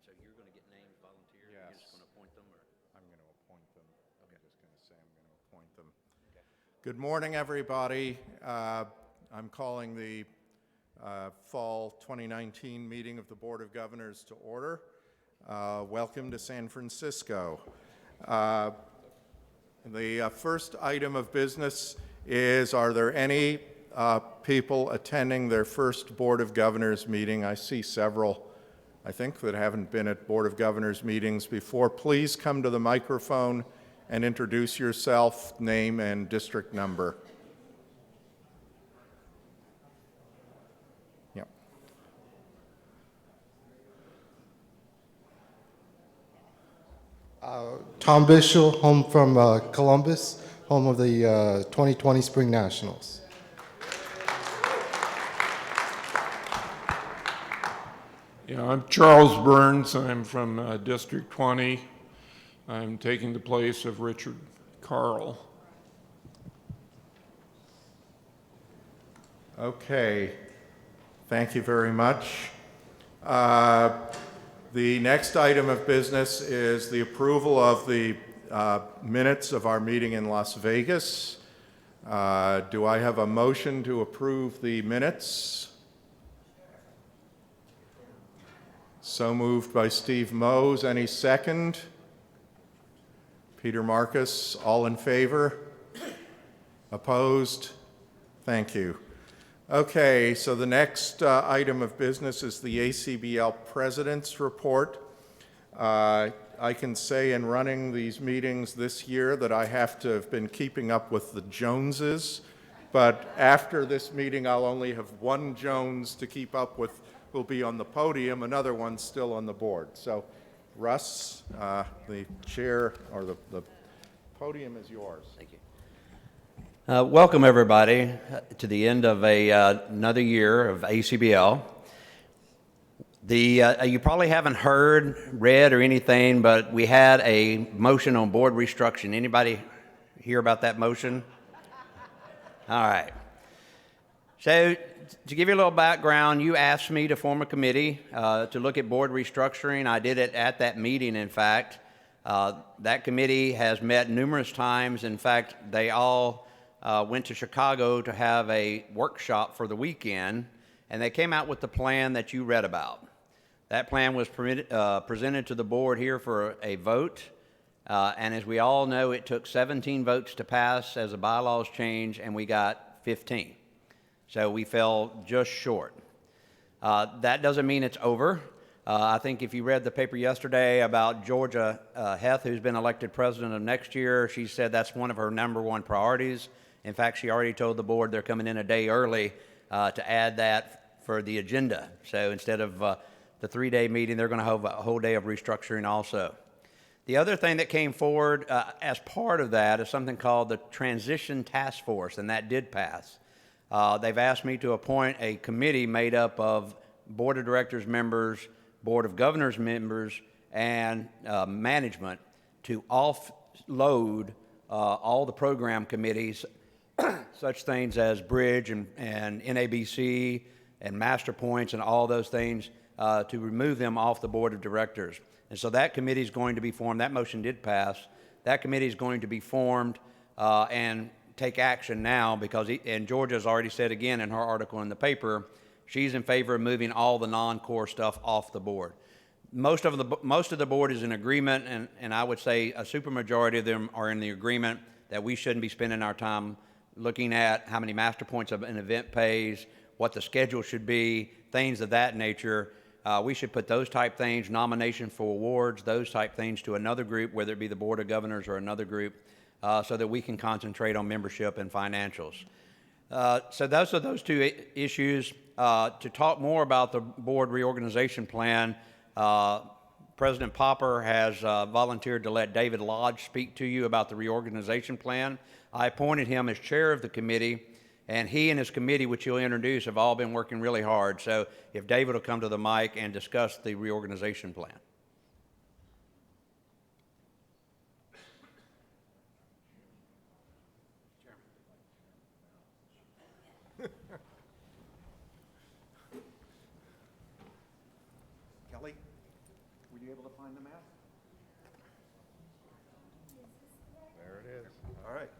So you're going to get named volunteers? Yes. You're just going to appoint them? Or? I'm going to appoint them. Okay. I'm just going to say I'm going to appoint them. Okay. Good morning, everybody. I'm calling the Fall 2019 meeting of the Board of Governors to order. Welcome to San Francisco. The first item of business is, are there any people attending their first Board of Governors meeting? I see several, I think, that haven't been at Board of Governors meetings before. Please come to the microphone and introduce yourself, name and district number. Yep. Tom Bishel, home from Columbus, home of the 2020 Spring Nationals. Yeah, I'm Charles Burns. I'm from District 20. I'm taking the place of Richard Carl. Okay, thank you very much. The next item of business is the approval of the minutes of our meeting in Las Vegas. Do I have a motion to approve the minutes? So moved by Steve Mose. Any second? Peter Marcus, all in favor? Opposed? Thank you. Okay, so the next item of business is the ACBL President's Report. I can say in running these meetings this year that I have to have been keeping up with the Joneses, but after this meeting I'll only have one Jones to keep up with, who'll be on the podium, another one still on the board. So Russ, the chair, or the podium is yours. Thank you. Welcome, everybody, to the end of another year of ACBL. You probably haven't heard, read, or anything, but we had a motion on board restructuring. Anybody hear about that motion? All right. So, to give you a little background, you asked me to form a committee to look at board restructuring. I did it at that meeting, in fact. That committee has met numerous times. In fact, they all went to Chicago to have a workshop for the weekend, and they came out with the plan that you read about. That plan was presented to the board here for a vote, and as we all know, it took 17 votes to pass as the bylaws changed, and we got 15. So we fell just short. That doesn't mean it's over. I think if you read the paper yesterday about Georgia Heth, who's been elected president of next year, she said that's one of her #1 priorities. In fact, she already told the board they're coming in a day early to add that for the agenda. So instead of the 3-day meeting, they're going to have a whole day of restructuring also. The other thing that came forward as part of that is something called the Transition Task Force, and that did pass. They've asked me to appoint a committee made up of board of directors members, board of governors members, and management to offload all the program committees, such things as Bridge and NABC and Master Points and all those things, to remove them off the board of directors. And so that committee is going to be formed. That motion did pass. That committee is going to be formed and take action now because, and Georgia's already said again in her article in the paper, she's in favor of moving all the non-core stuff off the board. Most of the board is in agreement, and I would say a supermajority of them are in the agreement that we shouldn't be spending our time looking at how many master points an event pays, what the schedule should be, things of that nature. We should put those type things, nomination for awards, those type things to another group, whether it be the Board of Governors or another group, so that we can concentrate on membership and financials. So those are those two issues. To talk more about the board reorganization plan, President Popper has volunteered to let David Lodge speak to you about the reorganization plan. I appointed him as chair of the committee, and he and his committee, which he'll introduce, have all been working really hard. So if David will come to the mic and discuss the reorganization plan. Were you able to find the map? There it is. All right.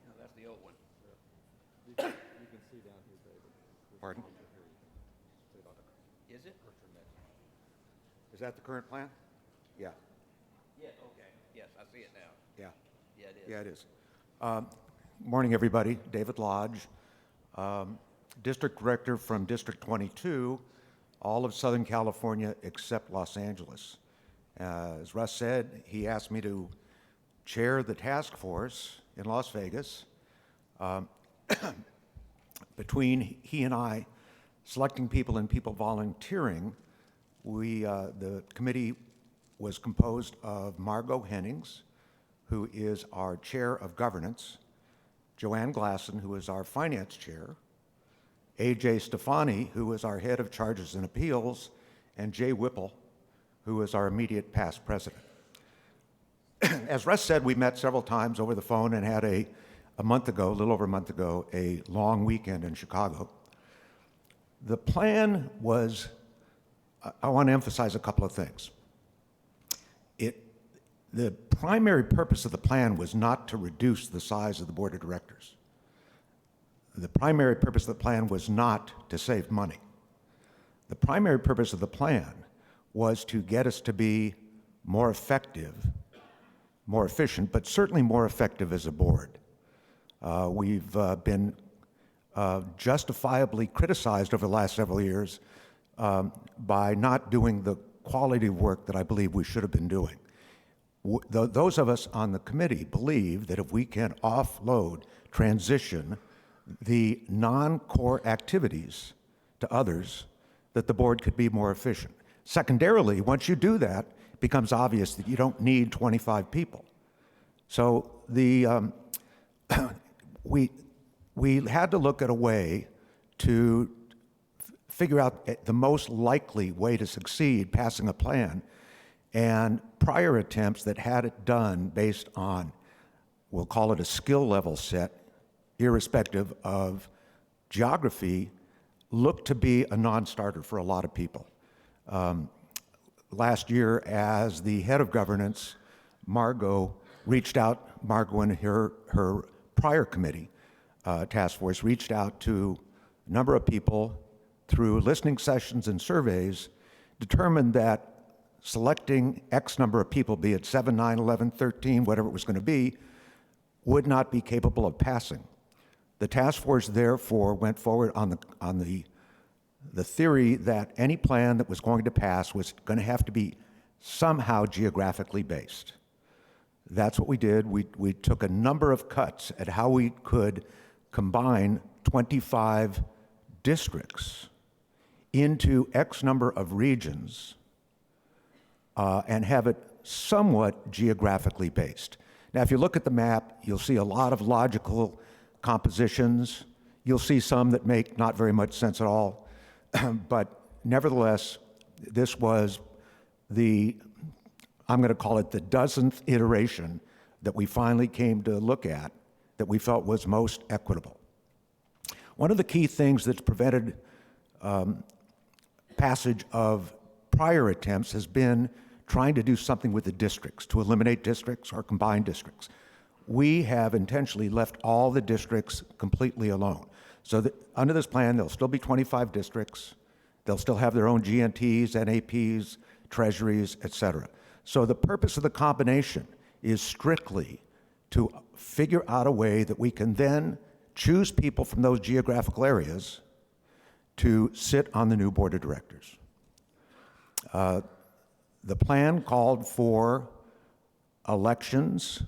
No, that's the old one. You can see down here, David. Pardon? Is it? Is that the current plan? Yeah, Yeah, okay. Yes, I see it now. yeah, Yeah, it is. yeah, it is. Morning, everybody. David Lodge, District Director from District 22, all of Southern California except Los Angeles. As Russ said, he asked me to chair the task force in Las Vegas. Between he and I selecting people and people volunteering, the committee was composed of Margot Hennings, who is our chair of governance, Joanne Glasson, who is our finance chair, A.J. Stefani, who is our head of charges and appeals, and Jay Whipple, who is our immediate past president. As Russ said, we met several times over the phone and had a little over a month ago, a long weekend in Chicago. The plan was, I want to emphasize a couple of things. The primary purpose of the plan was not to reduce the size of the board of directors. The primary purpose of the plan was not to save money. The primary purpose of the plan was to get us to be more effective, more efficient, but certainly more effective as a board. We've been justifiably criticized over the last several years by not doing the quality of work that I believe we should have been doing. Those of us on the committee believe that if we can offload, transition the non-core activities to others, that the board could be more efficient. Secondarily, once you do that, it becomes obvious that you don't need 25 people. So we had to look at a way to figure out the most likely way to succeed passing a plan, and prior attempts that had it done based on, we'll call it a skill level set, irrespective of geography, looked to be a non-starter for a lot of people. Last year, as the head of governance, Margot and her prior committee, task force, reached out to a number of people through listening sessions and surveys, determined that selecting X number of people, be it 7, 9, 11, 13, whatever it was going to be, would not be capable of passing. The task force therefore went forward on the theory that any plan that was going to pass was going to have to be somehow geographically based. That's what we did. We took a number of cuts at how we could combine 25 districts into X number of regions and have it somewhat geographically based. Now, if you look at the map, you'll see a lot of logical compositions. You'll see some that make not very much sense at all. But nevertheless, this was I'm going to call it the dozenth iteration that we finally came to look at that we felt was most equitable. One of the key things that's prevented passage of prior attempts has been trying to do something with the districts, to eliminate districts or combine districts. We have intentionally left all the districts completely alone. So that under this plan, there'll still be 25 districts. They'll still have their own GNTs, NAPs, treasuries, et cetera. So the purpose of the combination is strictly to figure out a way that we can then choose people from those geographical areas to sit on the new board of directors. The plan called for elections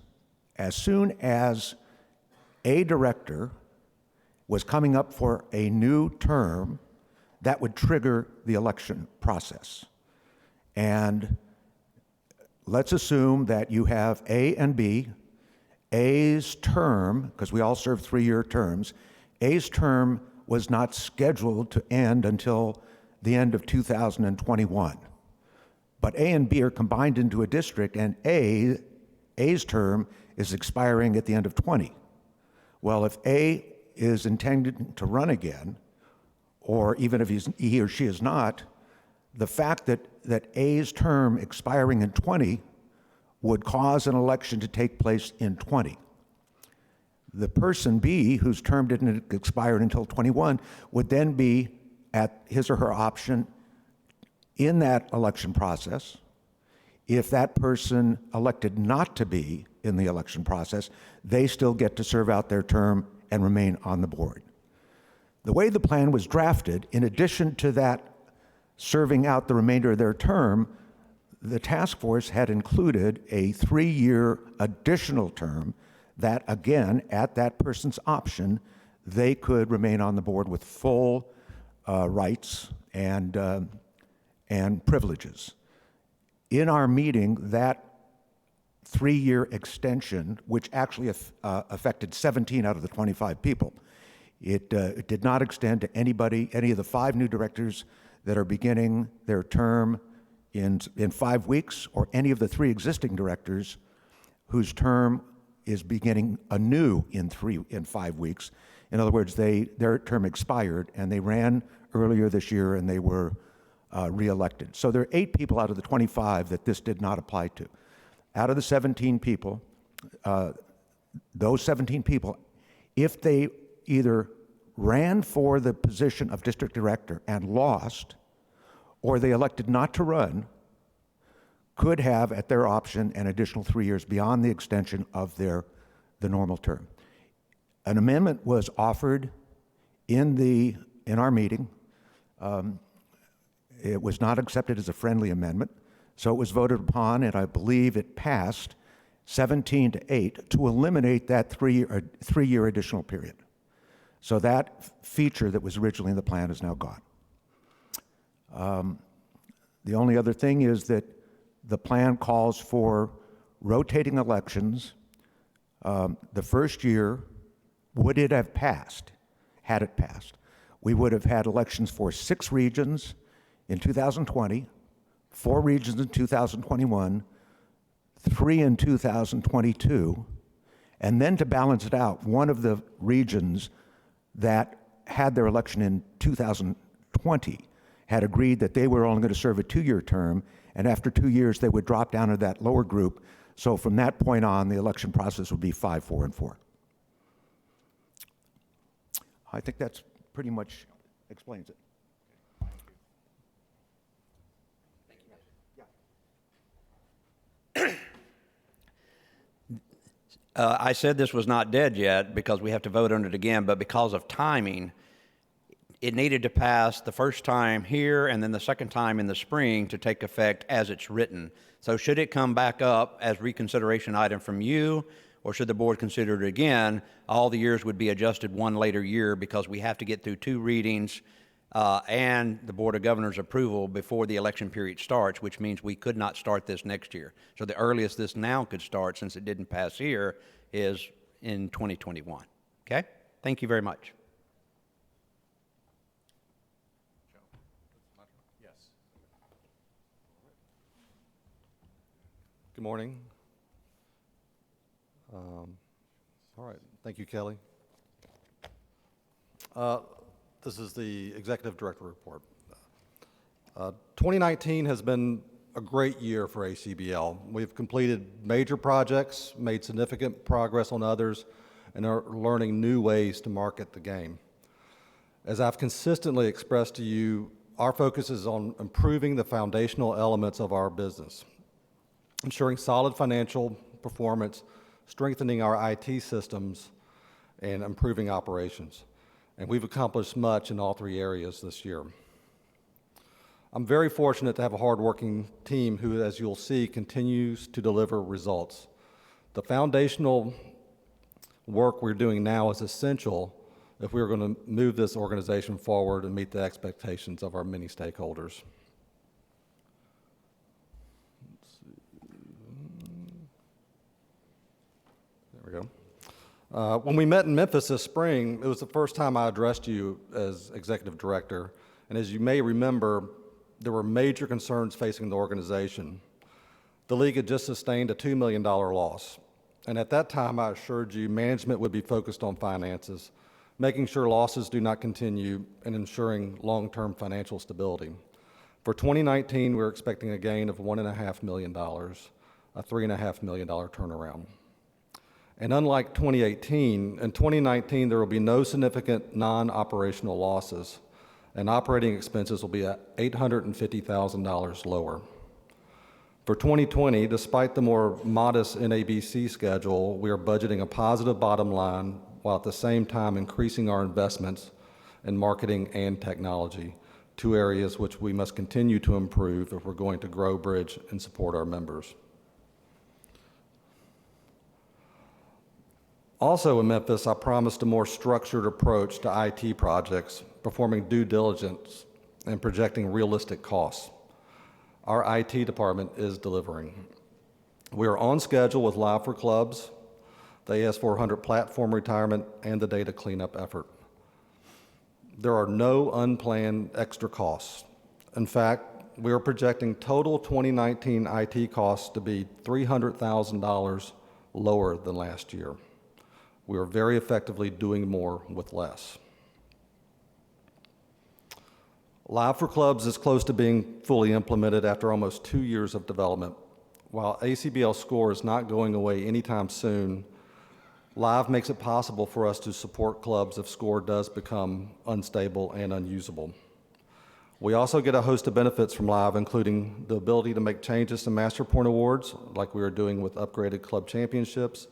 as soon as a director was coming up for a new term that would trigger the election process. And let's assume that you have A and B. A's term, because we all serve 3-year terms, A's term was not scheduled to end until the end of 2021. But A and B are combined into a district, and A's term is expiring at the end of 20. Well, if A is intended to run again, or even if he or she is not, the fact that A's term expiring in 20 would cause an election to take place in 20. The person B, whose term didn't expire until 21, would then be at his or her option in that election process. If that person elected not to be in the election process, they still get to serve out their term and remain on the board. The way the plan was drafted, in addition to that serving out the remainder of their term, the task force had included a 3-year additional term that, again, at that person's option, they could remain on the board with full rights and privileges. In our meeting, that 3-year extension, which actually affected 17 out of the 25 people, it did not extend to any of the 5 new directors that are beginning their term in 5 weeks, or any of the 3 existing directors whose term is beginning anew in 5 weeks. In other words, their term expired and they ran earlier this year and they were reelected. So there are 8 people out of the 25 that this did not apply to. Out of the 17 people, those 17 people, if they either ran for the position of district director and lost, or they elected not to run, could have at their option an additional 3 years beyond the extension of the normal term. An amendment was offered in our meeting. It was not accepted as a friendly amendment, so it was voted upon, and I believe it passed 17-8 to eliminate that 3-year additional period. So that feature that was originally in the plan is now gone. The only other thing is that the plan calls for rotating elections. The first year, would it have passed, had it passed, we would have had elections for 6 regions in 2020, 4 regions in 2021, 3 in 2022, and then to balance it out, one of the regions that had their election in 2020 had agreed that they were only going to serve a 2-year term, and after 2 years they would drop down to that lower group. So from that point on, the election process would be 5, 4, and 4. I think that's pretty much explains it. I said this was not dead yet because we have to vote on it again, but because of timing, it needed to pass the first time here and then the second time in the spring to take effect as it's written. So should it come back up as reconsideration item from you, or should the board consider it again, all the years would be adjusted one later year because we have to get through 2 readings and the Board of Governors approval before the election period starts, which means we could not start this next year. So the earliest this now could start, since it didn't pass here, is in 2021. Okay? Thank you very much. Good morning. All right, thank you, Kelly. This is the Executive Director report. 2019 has been a great year for ACBL. We've completed major projects, made significant progress on others, and are learning new ways to market the game. As I've consistently expressed to you, our focus is on improving the foundational elements of our business, ensuring solid financial performance, strengthening our IT systems, and improving operations. And we've accomplished much in all 3 areas this year. I'm very fortunate to have a hardworking team who, as you'll see, continues to deliver results. The foundational work we're doing now is essential if we're going to move this organization forward and meet the expectations of our many stakeholders. There we go. When we met in Memphis this spring, it was the first time I addressed you as Executive Director, and as you may remember, there were major concerns facing the organization. The league had just sustained a $2 million loss, and at that time I assured you management would be focused on finances, making sure losses do not continue, and ensuring long-term financial stability. For 2019, we're expecting a gain of $1.5 million, a $3.5 million turnaround. And unlike 2018, in 2019, there will be no significant non-operational losses, and operating expenses will be at $850,000 lower. For 2020, despite the more modest NABC schedule, we are budgeting a positive bottom line while at the same time increasing our investments in marketing and technology, two areas which we must continue to improve if we're going to grow Bridge and support our members. Also in Memphis, I promised a more structured approach to IT projects, performing due diligence and projecting realistic costs. Our IT department is delivering. We are on schedule with Live for Clubs, the AS400 platform retirement, and the data cleanup effort. There are no unplanned extra costs. In fact, we are projecting total 2019 IT costs to be $300,000 lower than last year. We are very effectively doing more with less. Live for Clubs is close to being fully implemented after almost 2 years of development. While ACBL Score is not going away anytime soon, Live makes it possible for us to support clubs if Score does become unstable and unusable. We also get a host of benefits from Live, including the ability to make changes to Master Point Awards, like we are doing with upgraded club championships,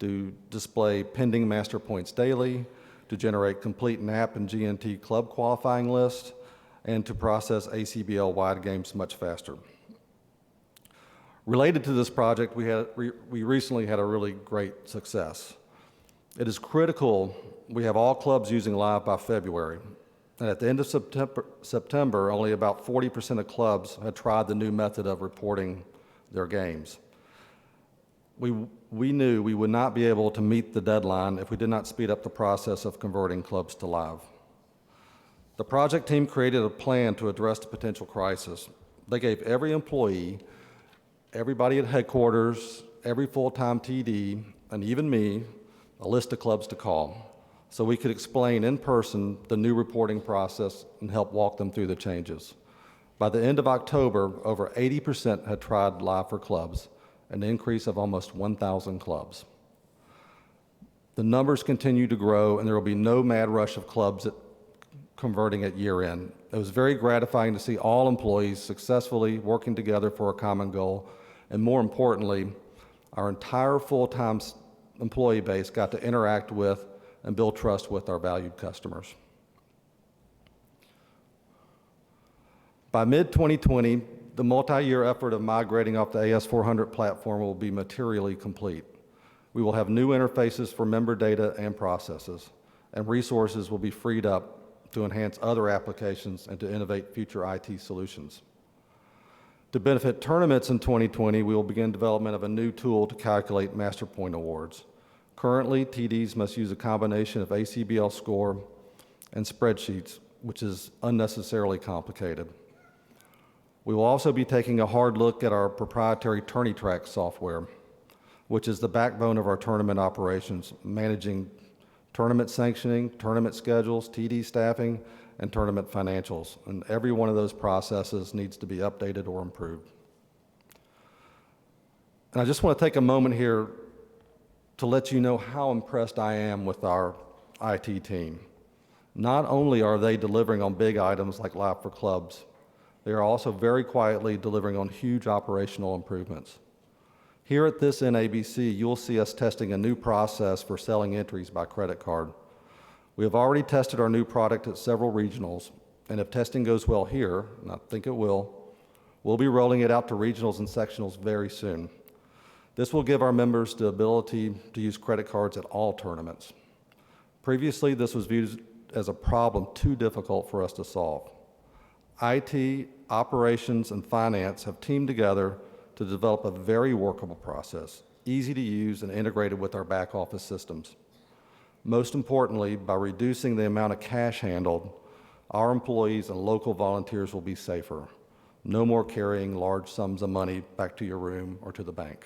to display pending Master Points daily, to generate complete NAP and GNT club qualifying lists, and to process ACBL-wide games much faster. Related to this project, we recently had a really great success. It is critical we have all clubs using Live by February. And at the end of September, only about 40% of clubs had tried the new method of reporting their games. We knew we would not be able to meet the deadline if we did not speed up the process of converting clubs to Live. The project team created a plan to address the potential crisis. They gave every employee, everybody at headquarters, every full-time TD, and even me, a list of clubs to call, so we could explain in person the new reporting process and help walk them through the changes. By the end of October, over 80% had tried Live for Clubs, an increase of almost 1,000 clubs. The numbers continue to grow, and there will be no mad rush of clubs converting at year end. It was very gratifying to see all employees successfully working together for a common goal, and more importantly, our entire full-time employee base got to interact with and build trust with our valued customers. By mid-2020, the multi-year effort of migrating off the AS400 platform will be materially complete. We will have new interfaces for member data and processes, and resources will be freed up to enhance other applications and to innovate future IT solutions. To benefit tournaments in 2020, we will begin development of a new tool to calculate Master Point Awards. Currently, TDs must use a combination of ACBL Score and spreadsheets, which is unnecessarily complicated. We will also be taking a hard look at our proprietary TourneyTrack software, which is the backbone of our tournament operations, managing tournament sanctioning, tournament schedules, TD staffing, and tournament financials. And every one of those processes needs to be updated or improved. And I just want to take a moment here to let you know how impressed I am with our IT team. Not only are they delivering on big items like Live for Clubs, they are also very quietly delivering on huge operational improvements. Here at this NABC, you'll see us testing a new process for selling entries by credit card. We have already tested our new product at several regionals, and if testing goes well here, and I think it will, we'll be rolling it out to regionals and sectionals very soon. This will give our members the ability to use credit cards at all tournaments. Previously, this was viewed as a problem too difficult for us to solve. IT, operations, and finance have teamed together to develop a very workable process, easy to use and integrated with our back office systems. Most importantly, by reducing the amount of cash handled, our employees and local volunteers will be safer. No more carrying large sums of money back to your room or to the bank.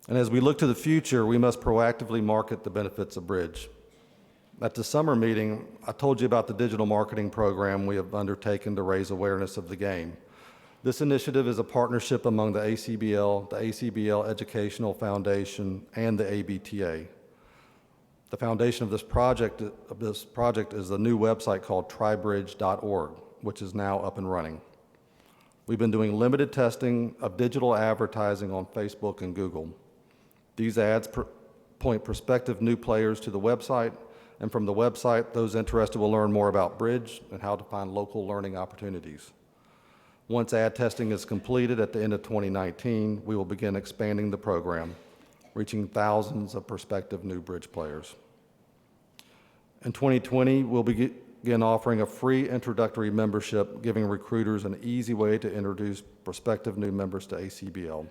And as we look to the future, we must proactively market the benefits of Bridge. At the summer meeting, I told you about the digital marketing program we have undertaken to raise awareness of the game. This initiative is a partnership among the ACBL Educational Foundation, and the ABTA. The foundation of this project is a new website called tribridge.org, which is now up and running. We've been doing limited testing of digital advertising on Facebook and Google. These ads point prospective new players to the website, and from the website, those interested will learn more about bridge and how to find local learning opportunities. Once ad testing is completed at the end of 2019, we will begin expanding the program, reaching thousands of prospective new bridge players. In 2020, we'll begin offering a free introductory membership, giving recruiters an easy way to introduce prospective new members to ACBL.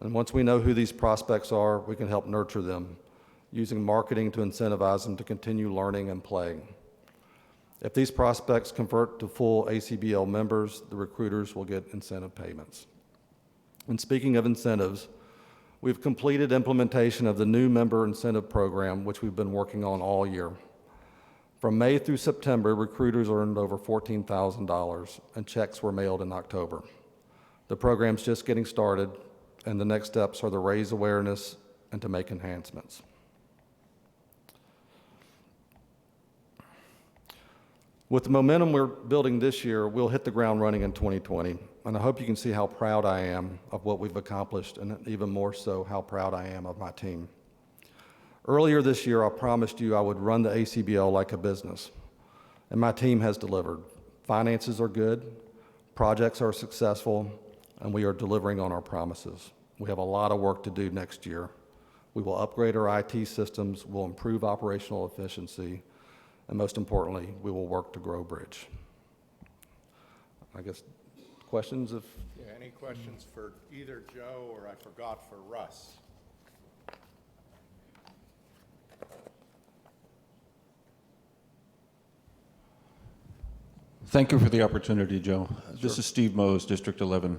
And once we know who these prospects are, we can help nurture them, using marketing to incentivize them to continue learning and playing. If these prospects convert to full ACBL members, the recruiters will get incentive payments. And speaking of incentives, we've completed implementation of the new member incentive program, which we've been working on all year. From May through September, recruiters earned over $14,000, and checks were mailed in October. The program's just getting started, and the next steps are to raise awareness and to make enhancements. With the momentum we're building this year, we'll hit the ground running in 2020, and I hope you can see how proud I am of what we've accomplished, and even more so, how proud I am of my team. Earlier this year, I promised you I would run the ACBL like a business, and my team has delivered. Finances are good, projects are successful, and we are delivering on our promises. We have a lot of work to do next year. We will upgrade our IT systems, we'll improve operational efficiency, and most importantly, we will work to grow Bridge. I guess questions? Yeah, any questions for either Joe or I forgot for Russ? Thank you for the opportunity, Joe. This is Steve Mose, District 11.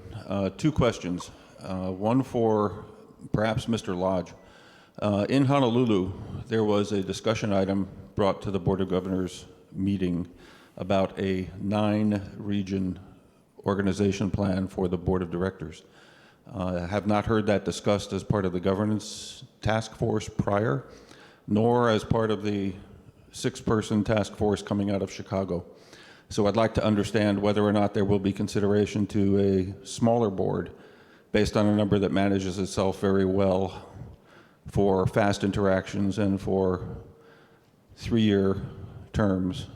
Two questions. One for perhaps Mr. Lodge. In Honolulu, there was a discussion item brought to the Board of Governors meeting about a 9-region organization plan for the Board of Directors. I have not heard that discussed as part of the governance task force prior, nor as part of the 6-person task force coming out of Chicago. So I'd like to understand whether or not there will be consideration to a smaller board based on a number that manages itself very well for fast interactions and for 3-year terms.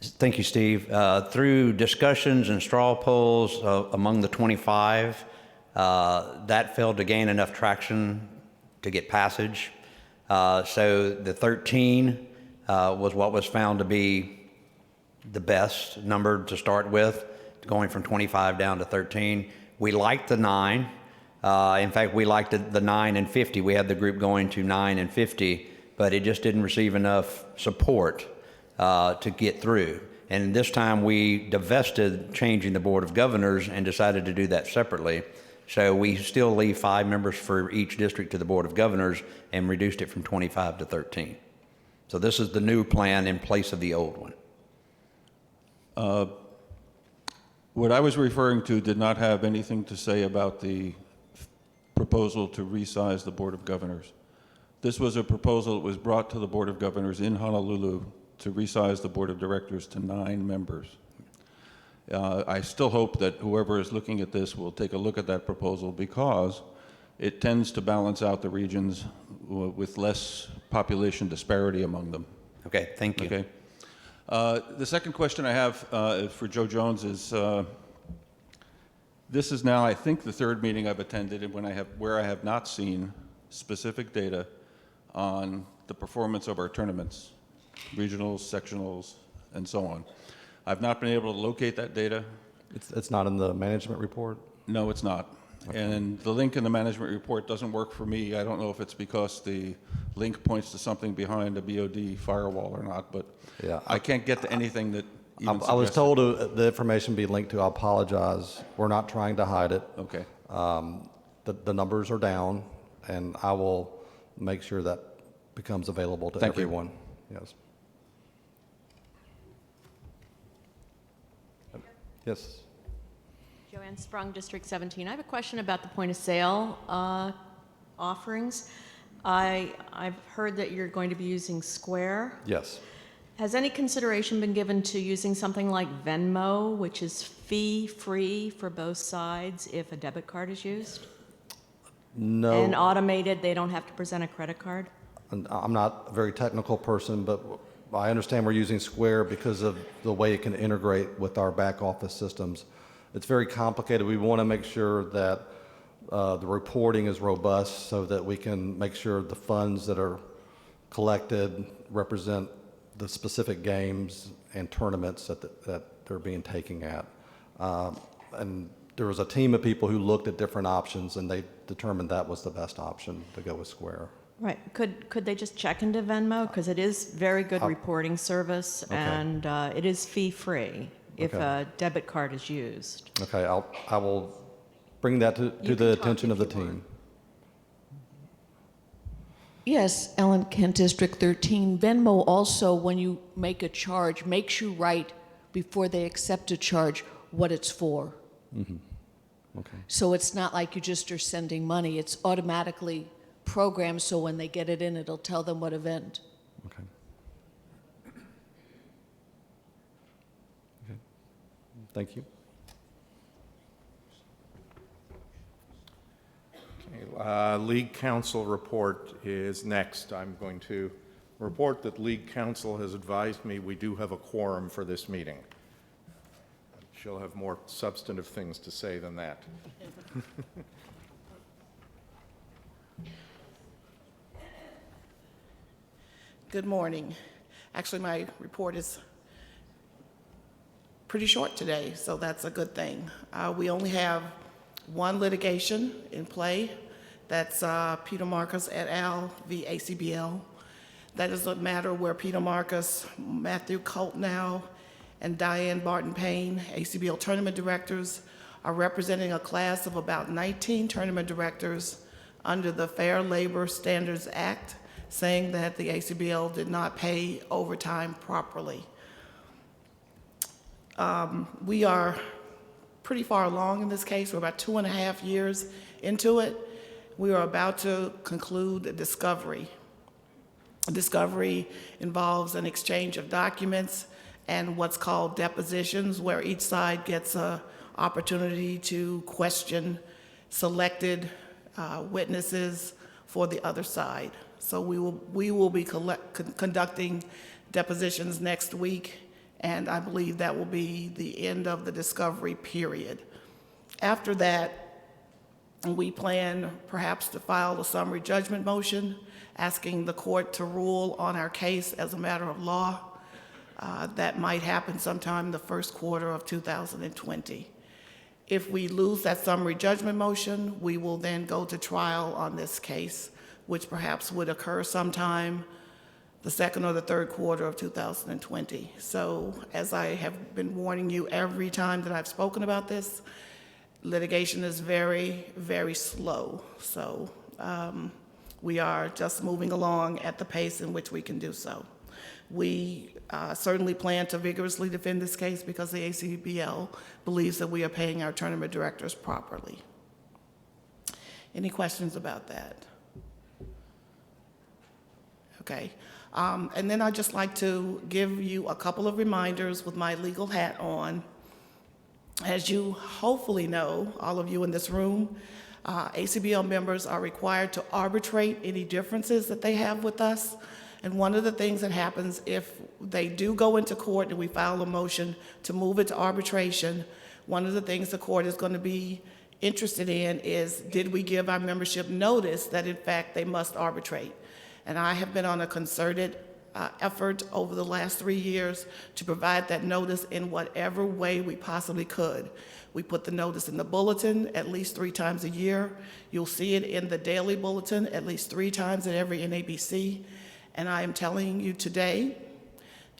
Thank you, Steve. Through discussions and straw polls among the 25, that failed to gain enough traction to get passage. So the 13 was what was found to be the best number to start with, going from 25 down to 13. We liked the 9. In fact, we liked the 9 and 50. We had the group going to 9 and 50, but it just didn't receive enough support to get through. And this time we divested changing the Board of Governors and decided to do that separately. So we still leave 5 members for each district to the Board of Governors and reduced it from 25 to 13. So this is the new plan in place of the old one. What I was referring to did not have anything to say about the proposal to resize the Board of Governors. This was a proposal that was brought to the Board of Governors in Honolulu to resize the Board of Directors to 9 members. I still hope that whoever is looking at this will take a look at that proposal because it tends to balance out the regions with less population disparity among them. Okay, thank you. Okay. The second question I have for Joe Jones is, this is now, I think, the 3rd meeting I've attended and where I have not seen specific data on the performance of our tournaments, regionals, sectionals, and so on. I've not been able to locate that data. It's not in the management report? No, it's not. Okay. And the link in the management report doesn't work for me. I don't know if it's because the link points to something behind a BOD firewall or not, but yeah, I can't get to anything that even I was suggested? told the information be linked to. I apologize. We're not trying to hide it. Okay. The numbers are down, and I will make sure that becomes available to Thank you. everyone. Yes. Yes. Joanne Sprung, District 17. I have a question about the point of sale offerings. I've heard that you're going to be using Square. Yes. Has any consideration been given to using something like Venmo, which is fee-free for both sides if a debit card is used? No. And automated, they don't have to present a credit card? And I'm not a very technical person, but I understand we're using Square because of the way it can integrate with our back office systems. It's very complicated. We want to make sure that the reporting is robust so that we can make sure the funds that are collected represent the specific games and tournaments that they're being taken at. And there was a team of people who looked at different options, and they determined that was the best option to go with Square. Right. Could they just check into Venmo? Because it is very good reporting service, and it is fee-free if Okay. a debit card is used. Okay, I will bring that to You the can talk attention if of the you want. team. Yes, Ellen Kent, District 13. Venmo also, when you make a charge, makes you write before they accept a charge what it's for. Okay. So it's not like you just are sending money. It's automatically programmed, so when they get it in, it'll tell them what event. Okay. Okay. Thank you. League Council report is next. I'm going to report that League Council has advised me we do have a quorum for this meeting. She'll have more substantive things to say than that. Good morning. Actually, my report is pretty short today, so that's a good thing. We only have one litigation in play. That's Peter Marcus et al. V. ACBL. That is a matter where Peter Marcus, Matthew Coltnow, and Diane Barton Payne, ACBL tournament directors, are representing a class of about 19 tournament directors under the Fair Labor Standards Act, saying that the ACBL did not pay overtime properly. We are pretty far along in this case. We're about 2.5 years into it. We are about to conclude a discovery. A discovery involves an exchange of documents and what's called depositions, where each side gets an opportunity to question selected witnesses for the other side. So we will be conducting depositions next week, and I believe that will be the end of the discovery period. After that, we plan perhaps to file a summary judgment motion asking the court to rule on our case as a matter of law. That might happen sometime in the first quarter of 2020. If we lose that summary judgment motion, we will then go to trial on this case, which perhaps would occur sometime the second or the third quarter of 2020. So as I have been warning you every time that I've spoken about this, litigation is very, very slow. So we are just moving along at the pace in which we can do so. We certainly plan to vigorously defend this case because the ACBL believes that we are paying our tournament directors properly. Any questions about that? Okay. And then I'd just like to give you a couple of reminders with my legal hat on. As you hopefully know, all of you in this room, ACBL members are required to arbitrate any differences that they have with us. And one of the things that happens if they do go into court and we file a motion to move it to arbitration, one of the things the court is going to be interested in is, did we give our membership notice that in fact they must arbitrate? And I have been on a concerted effort over the last 3 years to provide that notice in whatever way we possibly could. We put the notice in the bulletin at least 3 times a year. You'll see it in the daily bulletin at least 3 times at every NABC. And I am telling you today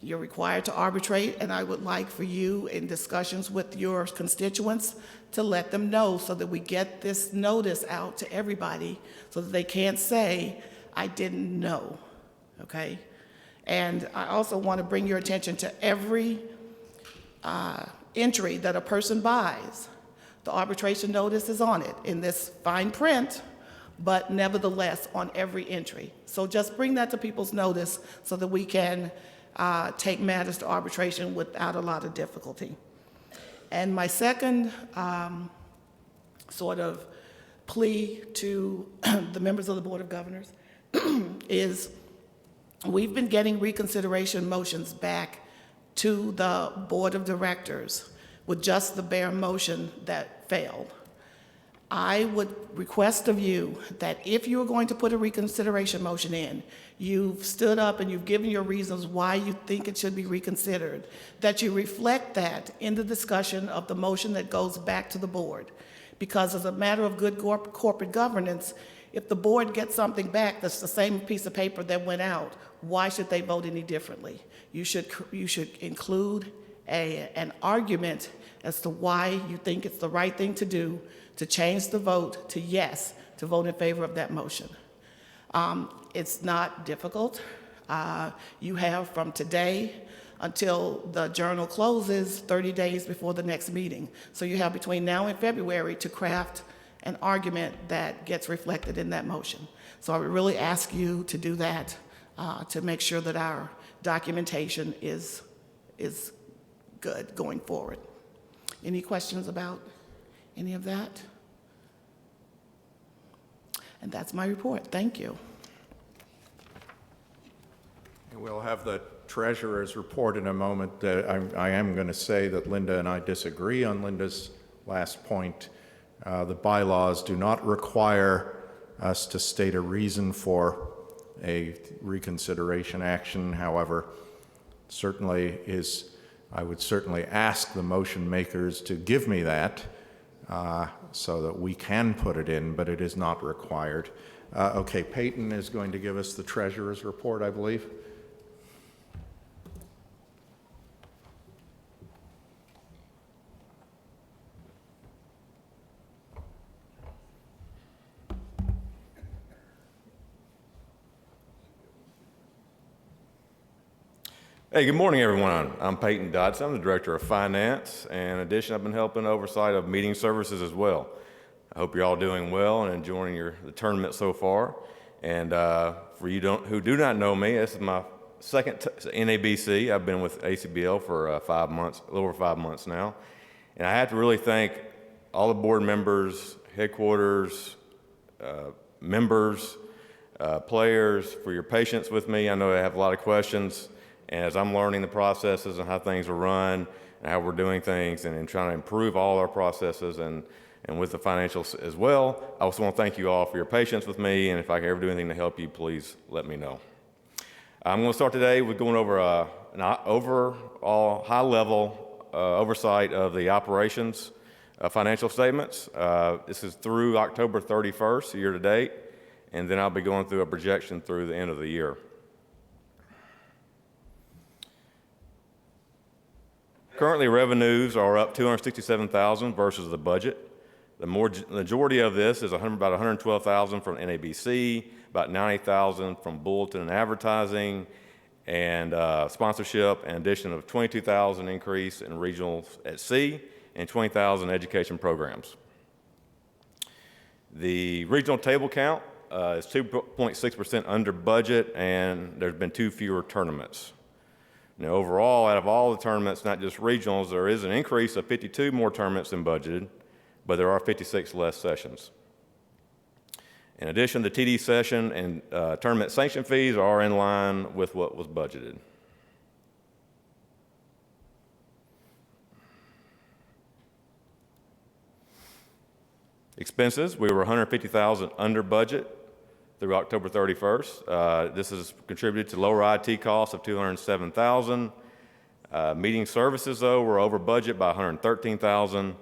You're required to arbitrate, and I would like for you, in discussions with your constituents, to let them know so that we get this notice out to everybody so that they can't say, I didn't know, okay? And I also want to bring your attention to every entry that a person buys. The arbitration notice is on it in this fine print, but nevertheless on every entry. So just bring that to people's notice so that we can take matters to arbitration without a lot of difficulty. And my second sort of plea to the members of the Board of Governors is we've been getting reconsideration motions back to the Board of Directors with just the bare motion that failed. I would request of you that if you're going to put a reconsideration motion in, you've stood up and you've given your reasons why you think it should be reconsidered, that you reflect that in the discussion of the motion that goes back to the board. Because as a matter of good corporate governance, if the board gets something back that's the same piece of paper that went out, why should they vote any differently? You should include an argument as to why you think it's the right thing to do to change the vote to yes, to vote in favor of that motion. It's not difficult. You have from today until the journal closes 30 days before the next meeting. So you have between now and February to craft an argument that gets reflected in that motion. So I would really ask you to do that to make sure that our documentation is good going forward. Any questions about any of that? And that's my report. Thank you. And we'll have the treasurer's report in a moment. I am going to say that Linda and I disagree on Linda's last point. The bylaws do not require us to state a reason for a reconsideration action. However, I would certainly ask the motion makers to give me that so that we can put it in, but it is not required. Okay, Peyton is going to give us the treasurer's report, I believe. Hey, good morning, everyone. I'm Peyton Dodson. I'm the Director of Finance, and in addition, I've been helping oversight of meeting services as well. I hope you're all doing well and enjoying the tournament so far. And for you who do not know me, this is my second NABC. I've been with ACBL for 5 months, a little over 5 months now. And I have to really thank all the board members, headquarters, members, players for your patience with me. I know I have a lot of questions. And as I'm learning the processes and how things are run and how we're doing things and trying to improve all our processes and with the financials as well, I also want to thank you all for your patience with me. And if I can ever do anything to help you, please let me know. I'm going to start today with going over an overall high-level oversight of the operations financial statements. This is through October 31st, year to date. And then I'll be going through a projection through the end of the year. Currently, revenues are up $267,000 versus the budget. The majority of this is about $112,000 from NABC, about $90,000 from bulletin and advertising, and sponsorship, an addition of $22,000 increase in regionals at C, and $20,000 education programs. The regional table count is 2.6% under budget, and there's been 2 fewer tournaments. Now, overall, out of all the tournaments, not just regionals, there is an increase of 52 more tournaments than budgeted, but there are 56 less sessions. In addition, the TD session and tournament sanction fees are in line with what was budgeted. Expenses, we were $150,000 under budget through October 31st. This has contributed to lower IT costs of $207,000. Meeting services, though, were over budget by $113,000.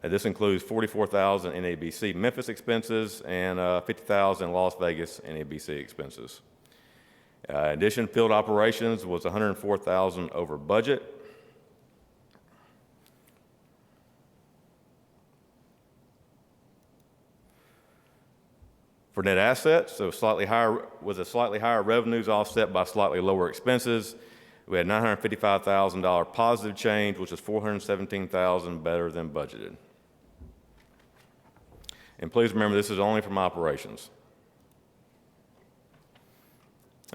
This includes $44,000 in NABC Memphis expenses and $50,000 Las Vegas NABC expenses. In addition, field operations was $104,000 over budget. For net assets, so slightly higher revenues offset by slightly lower expenses. We had $955,000 positive change, which is $417,000 better than budgeted. And please remember, this is only from operations.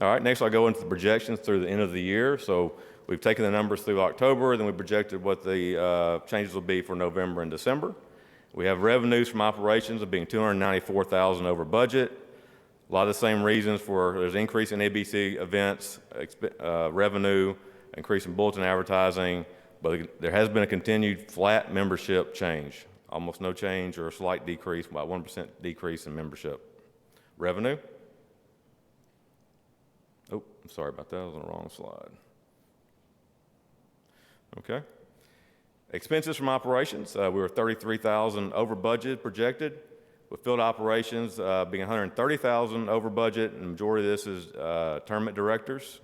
All right, next I'll go into the projections through the end of the year. So we've taken the numbers through October, then we projected what the changes will be for November and December. We have revenues from operations of being $294,000 over budget. A lot of the same reasons for there's increase in ABC events, revenue, increase in bulletin advertising, but there has been a continued flat membership change. Almost no change or a slight decrease, about 1% decrease in membership. Revenue. Oh, I'm sorry about that, I was on the wrong slide. Okay. Expenses from operations, we were $33,000 over budget projected, with field operations being $130,000 over budget, and the majority of this is tournament directors,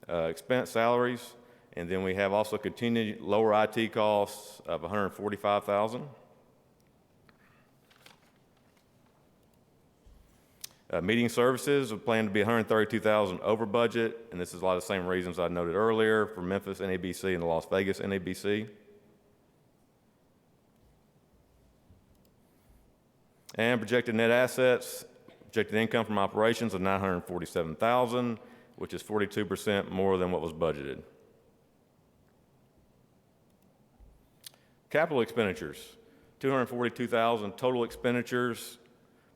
expense salaries, and then we have also continued lower IT costs of $145,000. Meeting services are planned to be $132,000 over budget, and this is a lot of the same reasons I noted earlier for Memphis NABC and the Las Vegas NABC. And projected net assets, projected income from operations of $947,000, which is 42% more than what was budgeted. Capital expenditures, $242,000 total expenditures.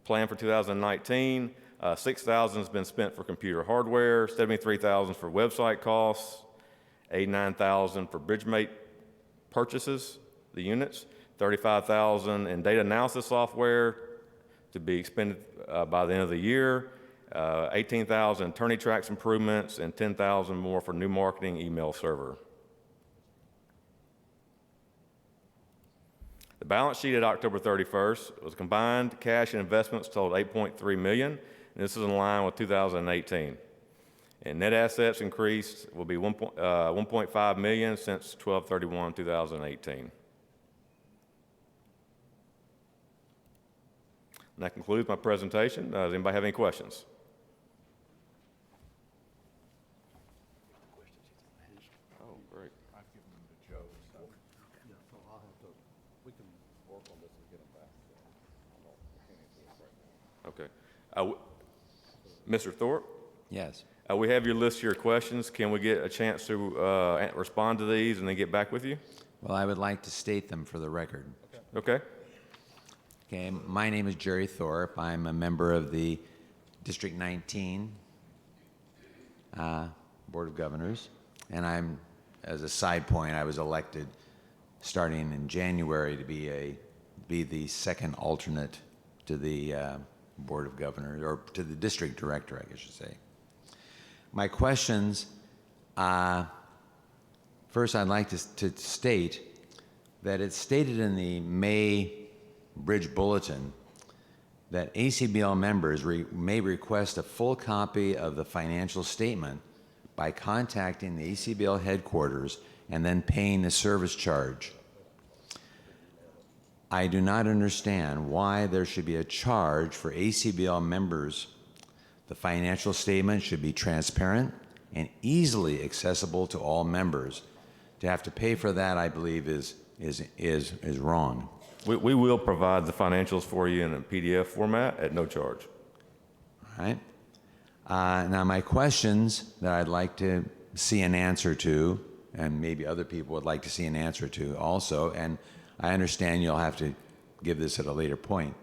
Plan for 2019, $6,000 has been spent for computer hardware, $73,000 for website costs, $89,000 for BridgeMate purchases, the units, $35,000 in data analysis software to be expended by the end of the year, $18,000 in attorney tracks improvements, and $10,000 more for new marketing email server. The balance sheet at October 31st was combined cash and investments totaled $8.3 million, and this is in line with 2018. And net assets increased will be $1.5 million since 12/31/2018. And that concludes my presentation. Does anybody have any questions? Oh, great. I've given them to Joe, so yeah, so I'll have to. We can work on this and get them back. I can't answer this right now. Okay. Mr. Thorpe? Yes. We have your list of your questions. Can we get a chance to respond to these and then get back with you? Well, I would like to state them for the record. Okay. Okay, my name is Jerry Thorpe. I'm a member of the District 19 Board of Governors, and I'm, as a side point, I was elected starting in January to be the second alternate to the Board of Governors, or to the District Director, I guess you should say. My questions, first I'd like to state that it's stated in the May Bridge Bulletin that ACBL members may request a full copy of the financial statement by contacting the ACBL headquarters and then paying the service charge. I do not understand why there should be a charge for ACBL members. The financial statement should be transparent and easily accessible to all members. To have to pay for that, I believe, is wrong. We will provide the financials for you in a PDF format at no charge. All right. Now, my questions that I'd like to see an answer to, and maybe other people would like to see an answer to also, and I understand you'll have to give this at a later point.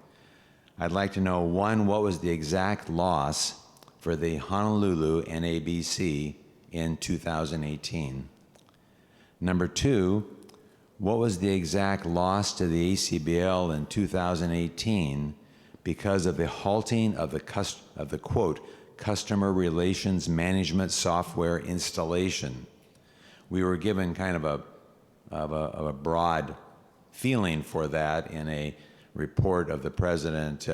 I'd like to know, one, what was the exact loss for the Honolulu NABC in 2018? Number two, what was the exact loss to the ACBL in 2018 because of the halting of the quote, customer relations management software installation? We were given kind of a broad feeling for that in a report of the president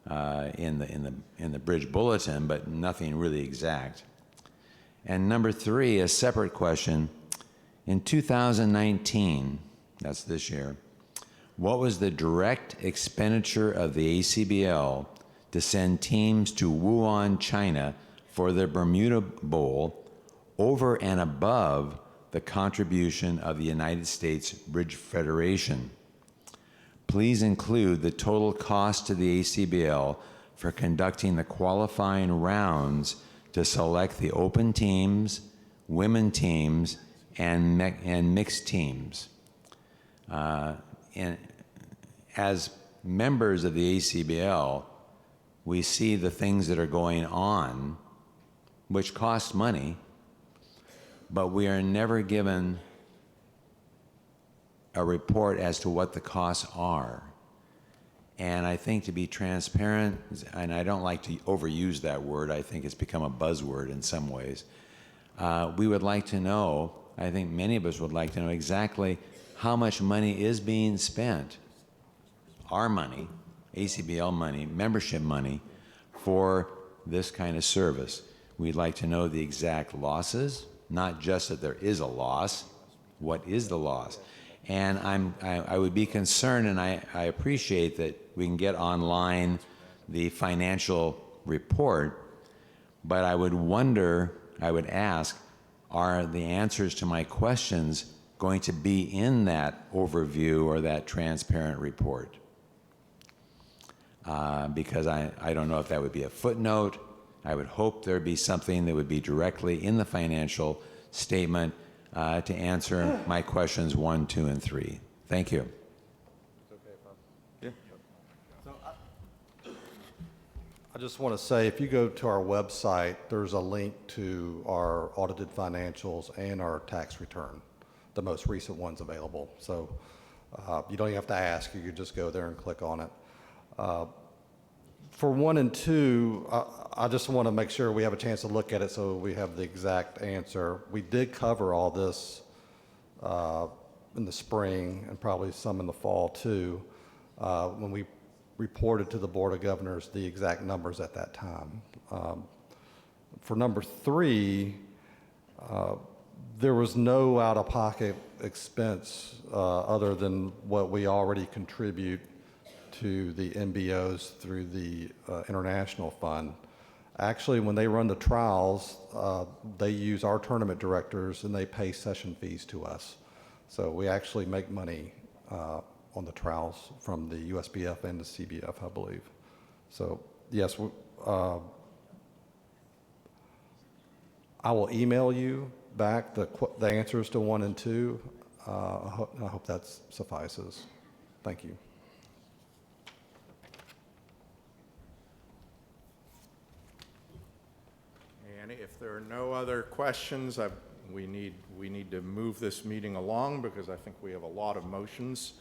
in the bridge bulletin, but nothing really exact. And number 3, a separate question. In 2019, that's this year, what was the direct expenditure of the ACBL to send teams to Wuhan, China for the Bermuda Bowl over and above the contribution of the United States Bridge Federation? Please include the total cost to the ACBL for conducting the qualifying rounds to select the open teams, women teams, and mixed teams. And as members of the ACBL, we see the things that are going on, which cost money, but we are never given a report as to what the costs are. And I think to be transparent, and I don't like to overuse that word, I think it's become a buzzword in some ways. We would like to know, I think many of us would like to know exactly how much money is being spent, our money, ACBL money, membership money, for this kind of service. We'd like to know the exact losses, not just that there is a loss. What is the loss? And I would be concerned, and I appreciate that we can get online the financial report, but I would wonder, I would ask, are the answers to my questions going to be in that overview or that transparent report? Because I don't know if that would be a footnote. I would hope there'd be something that would be directly in the financial statement to answer my questions 1, 2, and 3. Thank you. I just want to say, if you go to our website, there's a link to our audited financials and our tax return, the most recent ones available. So you don't even have to ask, you could just go there and click on it. For 1 and 2, I just want to make sure we have a chance to look at it so we have the exact answer. We did cover all this in the spring and probably some in the fall too, when we reported to the Board of Governors the exact numbers at that time. For number 3, there was no out-of-pocket expense other than what we already contribute to the NBOs through the International Fund. Actually, when they run the trials, they use our tournament directors and they pay session fees to us. So we actually make money on the trials from the USBF and the CBF, I believe. So yes, I will email you back the answers to 1 and 2. I hope that suffices. Thank you. And if there are no other questions, we need to move this meeting along because I think we have a lot of motions.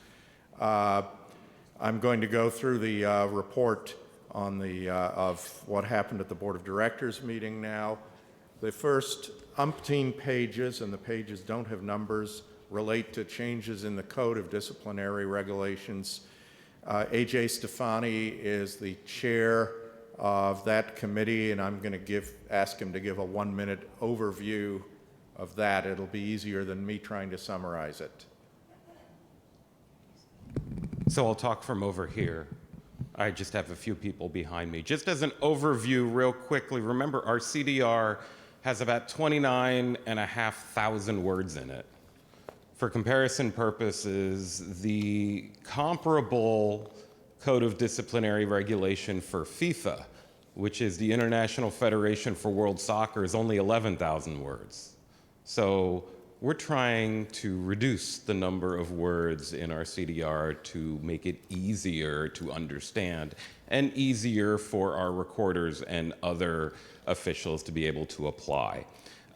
I'm going to go through the report on of what happened at the Board of Directors meeting now. The first umpteen pages, and the pages don't have numbers, relate to changes in the Code of Disciplinary Regulations. A.J. Stefani is the chair of that committee, and I'm going to ask him to give a 1-minute overview of that. It'll be easier than me trying to summarize it. So I'll talk from over here. I just have a few people behind me. Just as an overview real quickly, remember our CDR has about 29,500 words in it. For comparison purposes, the comparable Code of Disciplinary Regulation for FIFA, which is the International Federation for World Soccer, is only 11,000 words. So we're trying to reduce the number of words in our CDR to make it easier to understand and easier for our recorders and other officials to be able to apply.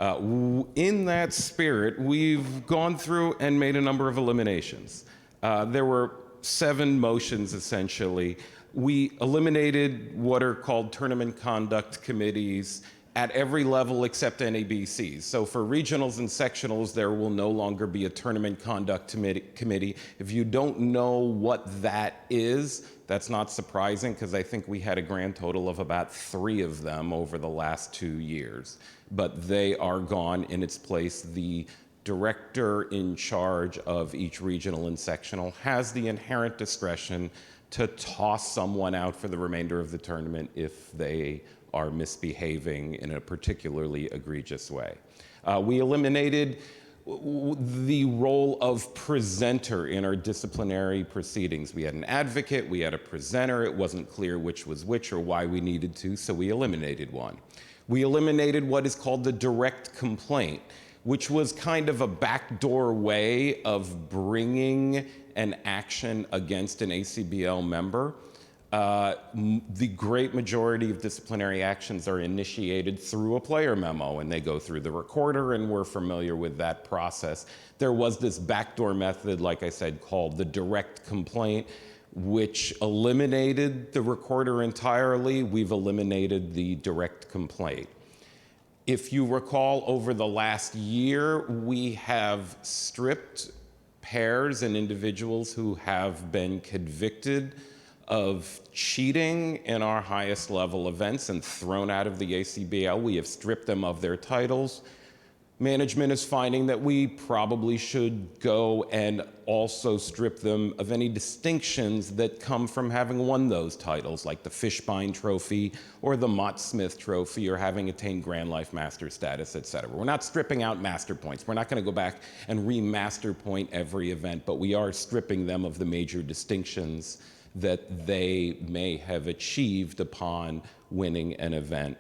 In that spirit, we've gone through and made a number of eliminations. There were 7 motions, essentially. We eliminated what are called tournament conduct committees at every level except NABCs. So for regionals and sectionals, there will no longer be a tournament conduct committee. If you don't know what that is, that's not surprising, because I think we had a grand total of about 3 of them over the last 2 years. But they are gone. In its place, the director in charge of each regional and sectional has the inherent discretion to toss someone out for the remainder of the tournament if they are misbehaving in a particularly egregious way. We eliminated the role of presenter in our disciplinary proceedings. We had an advocate, we had a presenter. It wasn't clear which was which or why we needed to, so we eliminated one. We eliminated what is called the direct complaint, which was kind of a backdoor way of bringing an action against an ACBL member. The great majority of disciplinary actions are initiated through a player memo, and they go through the recorder, and we're familiar with that process. There was this backdoor method, like I said, called the direct complaint, which eliminated the recorder entirely. We've eliminated the direct complaint. If you recall, over the last year, we have stripped pairs and individuals who have been convicted of cheating in our highest level events and thrown out of the ACBL. We have stripped them of their titles. Management is finding that we probably should go and also strip them of any distinctions that come from having won those titles, like the Fishbein Trophy or the Mott Smith Trophy, or having attained Grand Life Master status, et cetera. We're not stripping out master points. We're not going to go back and re-master point every event, but we are stripping them of the major distinctions that they may have achieved upon winning an event.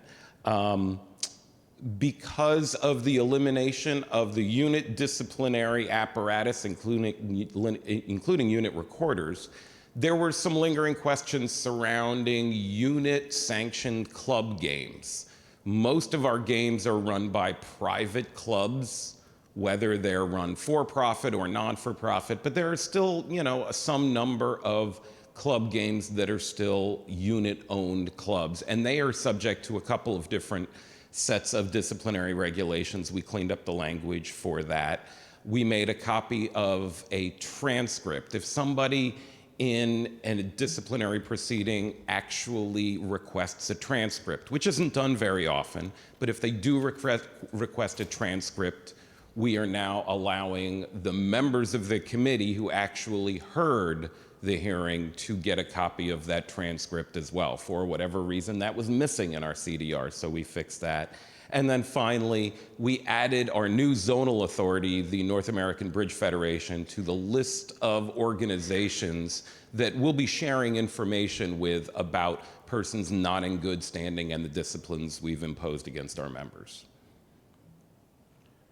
Because of the elimination of the unit disciplinary apparatus, including unit recorders, there were some lingering questions surrounding unit-sanctioned club games. Most of our games are run by private clubs, whether they're run for-profit or non-for-profit, but there are still, some number of club games that are still unit-owned clubs, and they are subject to a couple of different sets of disciplinary regulations. We cleaned up the language for that. We made a copy of a transcript. If somebody in a disciplinary proceeding actually requests a transcript, which isn't done very often, but if they do request a transcript, we are now allowing the members of the committee who actually heard the hearing to get a copy of that transcript as well. For whatever reason, that was missing in our CDR, so we fixed that. And then finally, we added our new zonal authority, the North American Bridge Federation, to the list of organizations that we'll be sharing information with about persons not in good standing and the disciplines we've imposed against our members.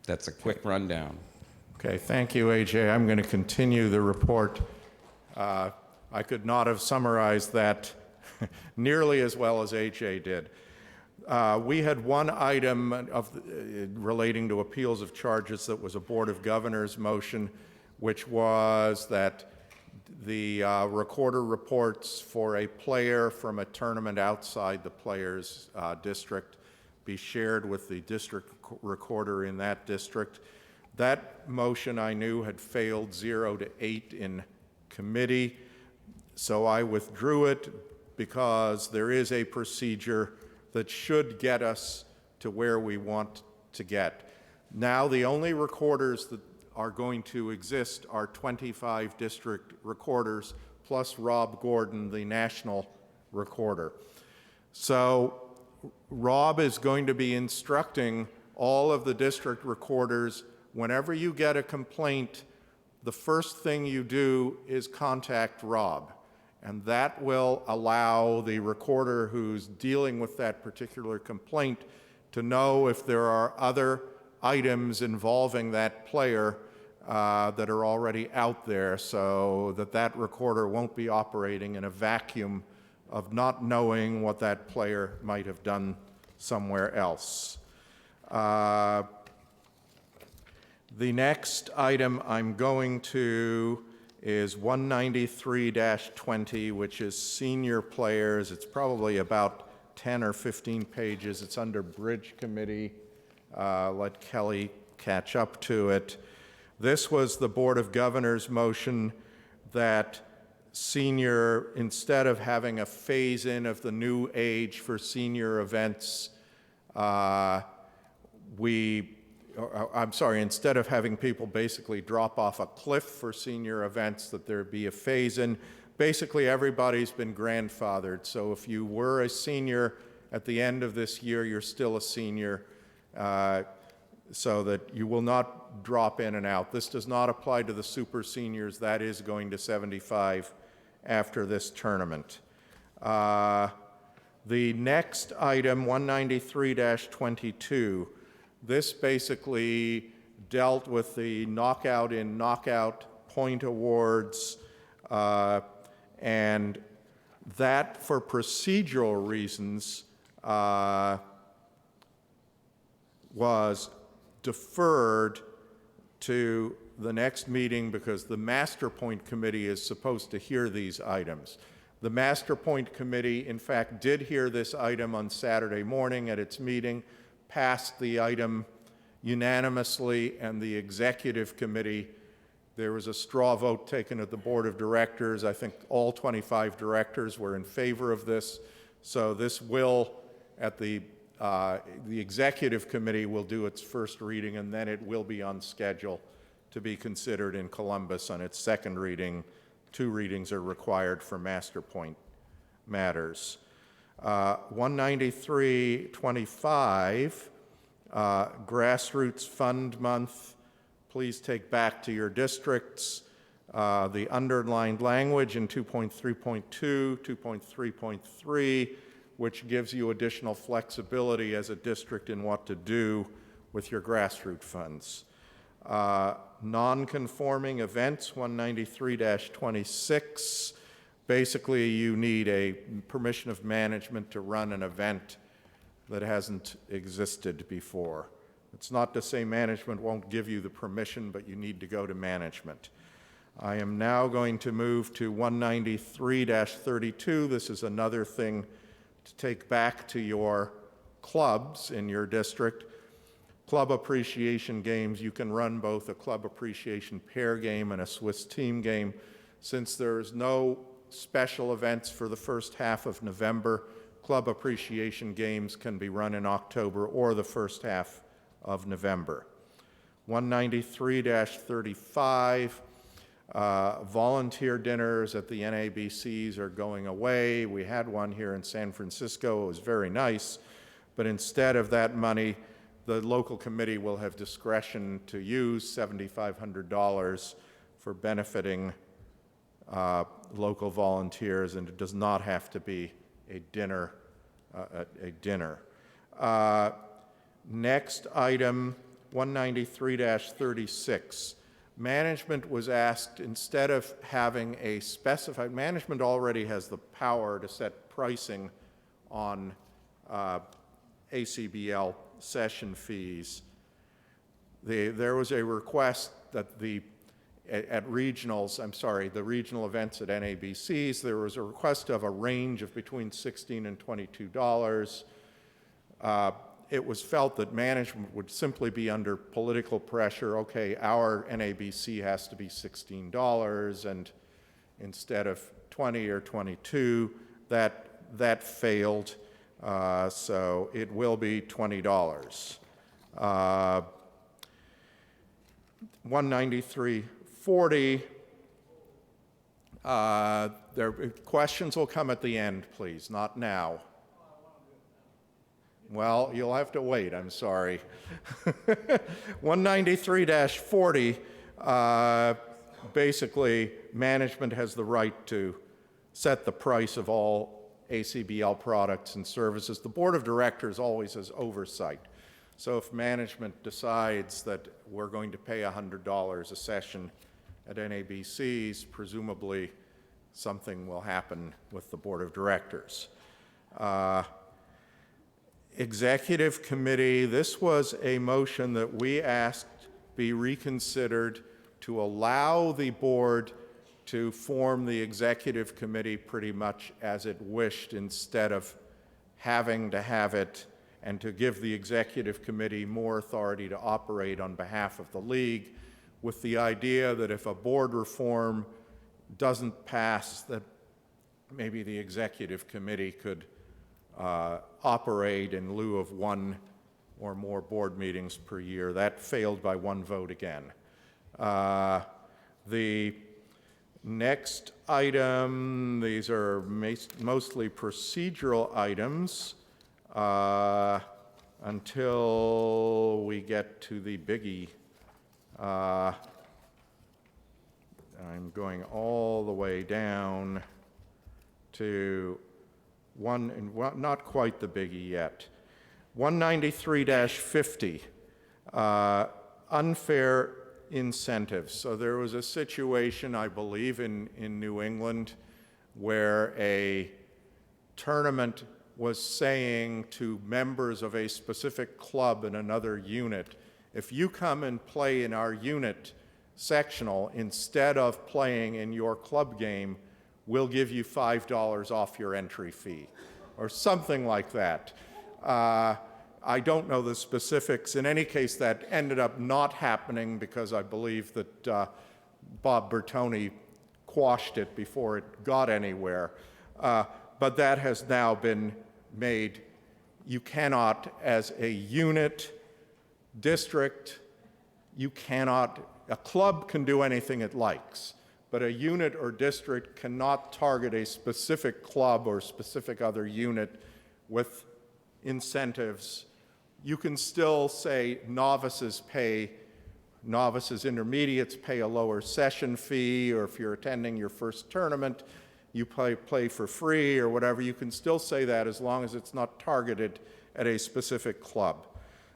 That's a quick rundown. Okay, thank you, AJ. I'm going to continue the report. I could not have summarized that nearly as well as AJ did. We had one item relating to appeals of charges that was a Board of Governors motion, which was that the recorder reports for a player from a tournament outside the player's district be shared with the district recorder in that district. That motion I knew had failed 0-8 in committee, so I withdrew it because there is a procedure that should get us to where we want to get. Now the only recorders that are going to exist are 25 district recorders plus Rob Gordon, the national recorder. So Rob is going to be instructing all of the district recorders, whenever you get a complaint, the first thing you do is contact Rob, and that will allow the recorder who's dealing with that particular complaint to know if there are other items involving that player that are already out there, so that that recorder won't be operating in a vacuum of not knowing what that player might have done somewhere else. The next item I'm going to is 193-20, which is senior players. It's probably about 10 or 15 pages. It's under Bridge Committee. Let Kelly catch up to it. This was the Board of Governors motion that senior, instead of having a phase-in of the new age for senior events, instead of having people basically drop off a cliff for senior events, that there be a phase-in. Basically, everybody's been grandfathered. So if you were a senior at the end of this year, you're still a senior, so that you will not drop in and out. This does not apply to the super seniors. That is going to 75 after this tournament. The next item, 193-22, this basically dealt with the knockout in knockout point awards, and that, for procedural reasons, was deferred to the next meeting because the Master Point Committee is supposed to hear these items. The Master Point Committee, in fact, did hear this item on Saturday morning at its meeting, passed the item unanimously, and the Executive Committee, there was a straw vote taken at the Board of Directors. I think all 25 directors were in favor of this. So this will, at the Executive Committee will do its first reading, and then it will be on schedule to be considered in Columbus on its second reading. 2 readings are required for Master Point matters. 193-25, Grassroots Fund Month. Please take back to your districts the underlined language in 2.3.2, 2.3.3, which gives you additional flexibility as a district in what to do with your grassroots funds. Non-conforming events, 193-26. Basically, you need a permission of management to run an event that hasn't existed before. It's not to say management won't give you the permission, but you need to go to management. I am now going to move to 193-32. This is another thing to take back to your clubs in your district. Club appreciation games, you can run both a club appreciation pair game and a Swiss team game. Since there's no special events for the first half of November, club appreciation games can be run in October or the first half of November. 193-35, volunteer dinners at the NABCs are going away. We had one here in San Francisco. It was very nice, but instead of that money, the local committee will have discretion to use $7,500 for benefiting local volunteers, and it does not have to be a dinner. Next item, 193-36. Management was asked, instead of having a specified, management already has the power to set pricing on ACBL session fees. There was a request that the regional events at NABCs, there was a request of a range of between $16 and $22. It was felt that management would simply be under political pressure. Okay, our NABC has to be $16, and instead of 20 or 22, that failed. So it will be $20. 193.40. Questions will come at the end, please, not now. Well, you'll have to wait, I'm sorry. 193-40, basically, management has the right to set the price of all ACBL products and services. The board of directors always has oversight. So if management decides that we're going to pay $100 a session at NABCs, presumably something will happen with the board of directors. Executive committee, this was a motion that we asked be reconsidered to allow the board to form the executive committee pretty much as it wished, instead of having to have it and to give the executive committee more authority to operate on behalf of the league, with the idea that if a board reform doesn't pass, that maybe the executive committee could operate in lieu of one or more board meetings per year. That failed by one vote again. The next item, these are mostly procedural items until we get to the biggie. I'm going all the way down to not quite the biggie yet. 193-50, unfair incentives. So there was a situation, I believe, in New England where a tournament was saying to members of a specific club in another unit, if you come and play in our unit sectional instead of playing in your club game, we'll give you $5 off your entry fee, or something like that. I don't know the specifics. In any case, that ended up not happening because I believe that Bob Bertoni quashed it before it got anywhere. But that has now been made. You cannot, as a unit, district, you cannot, a club can do anything it likes, but a unit or district cannot target a specific club or specific other unit with incentives. You can still say novices, intermediates pay a lower session fee, or if you're attending your first tournament, you play for free or whatever. You can still say that as long as it's not targeted at a specific club.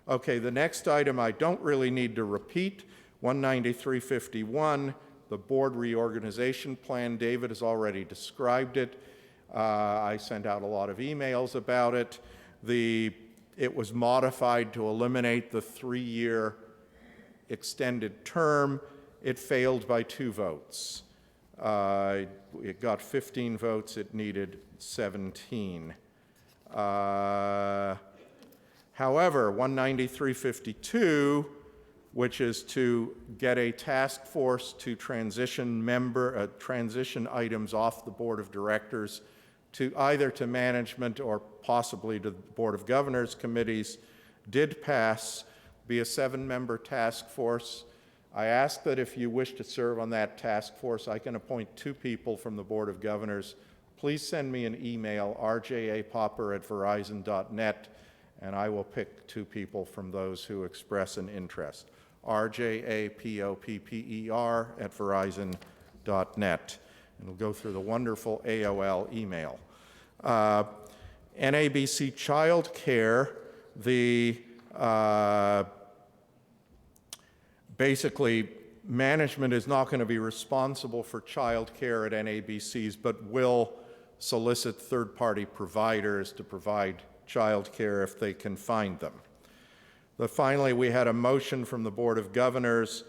Okay, the next item I don't really need to repeat, 193-51, the board reorganization plan. David has already described it. I sent out a lot of emails about it. It was modified to eliminate the 3-year extended term. It failed by 2 votes. It got 15 votes, it needed 17. However, 193-52, which is to get a task force to transition items off the board of directors to either to management or possibly to the Board of Governors committees, did pass, be a 7-member task force. I ask that if you wish to serve on that task force, I can appoint 2 people from the Board of Governors. Please send me an email, rjapopper@verizon.net, and I will pick 2 people from those who express an interest. rjapopper@verizon.net. And we'll go through the wonderful AOL email. NABC Child Care, basically, management is not going to be responsible for child care at NABCs, but will solicit third-party providers to provide child care if they can find them. Finally, we had a motion from the Board of Governors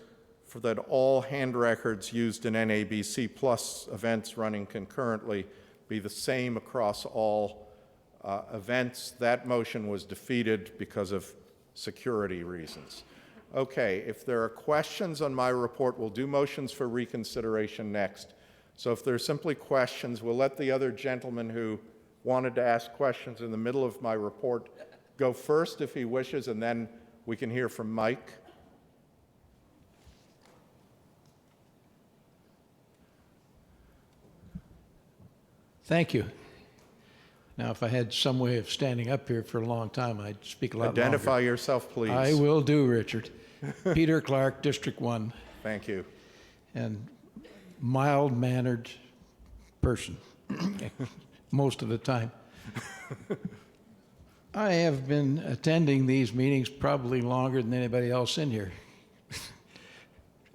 for that all hand records used in NABC plus events running concurrently be the same across all events. That motion was defeated because of security reasons. Okay, if there are questions on my report, we'll do motions for reconsideration next. So if there are simply questions, we'll let the other gentleman who wanted to ask questions in the middle of my report go first if he wishes, and then we can hear from Mike. Thank you. Now, if I had some way of standing up here for a long time, I'd speak a lot longer. Identify yourself, please. I will do, Richard. Peter Clark, District 1. Thank you. And mild-mannered person most of the time. I have been attending these meetings probably longer than anybody else in here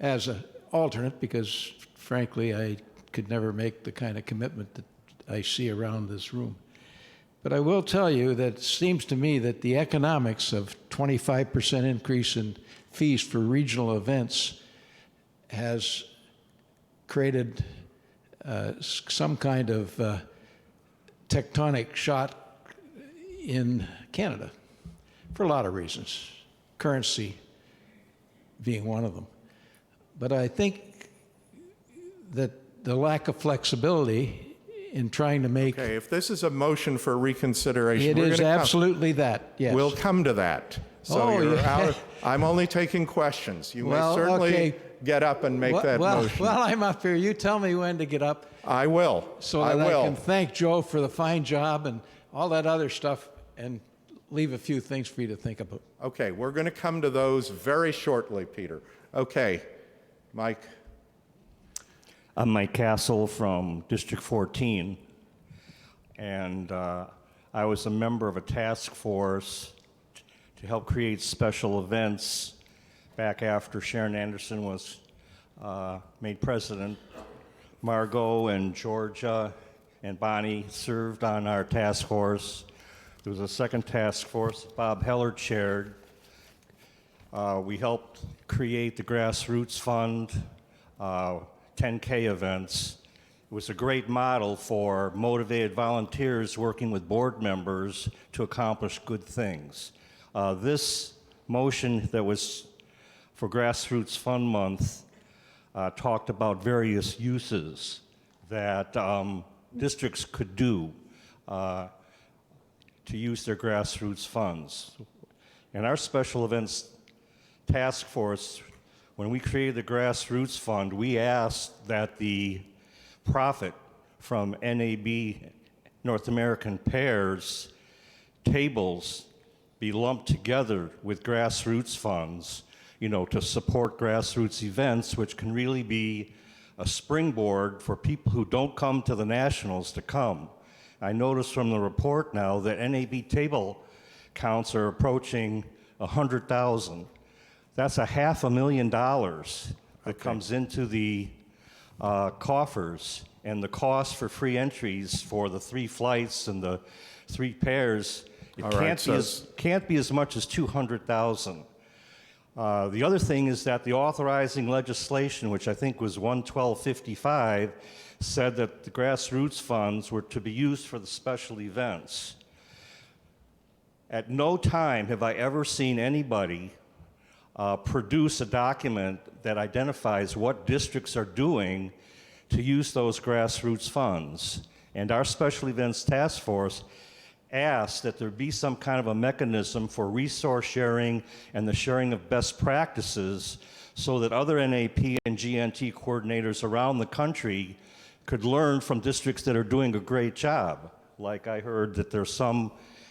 as an alternate, because frankly I could never make the kind of commitment that I see around this room. But I will tell you that it seems to me that the economics of 25% increase in fees for regional events has created some kind of tectonic shot in Canada for a lot of reasons, currency being one of them. But I think that the lack of flexibility in trying to make... Okay, if this is a motion for reconsideration, It is absolutely that, yes. We'll come to that. So Oh, you're yeah. out. I'm only taking questions. You Well, may certainly okay. get up and make that motion. Well, I'm up here. You tell me when to get up. I will. So I that I will. can thank Joe for the fine job and all that other stuff and leave a few things for you to think about. Okay, we're going to come to those very shortly, Peter. Okay, Mike. I'm Mike Castle from District 14, and I was a member of a task force to help create special events back after Sharon Anderson was made president. Margot and Georgia and Bonnie served on our task force. There was a second task force Bob Heller chaired. We helped create the Grassroots Fund, 10K events. It was a great model for motivated volunteers working with board members to accomplish good things. This motion that was for Grassroots Fund Month talked about various uses that districts could do to use their grassroots funds. And our special events task force, when we created the Grassroots Fund, we asked that the profit from NAB, North American Pairs, tables be lumped together with grassroots funds, you know, to support grassroots events, which can really be a springboard for people who don't come to the nationals to come. I noticed from the report now that NAB table counts are approaching 100,000. That's $500,000 that comes into the coffers, and the cost for free entries for the 3 flights and the 3 pairs, it can't be as much as 200,000. The other thing is that the authorizing legislation, which I think was 11255, said that the grassroots funds were to be used for the special events. At no time have I ever seen anybody produce a document that identifies what districts are doing to use those grassroots funds. And our special events task force asked that there be some kind of a mechanism for resource sharing and the sharing of best practices so that other NAP and GNT coordinators around the country could learn from districts that are doing a great job. Like I heard that there's some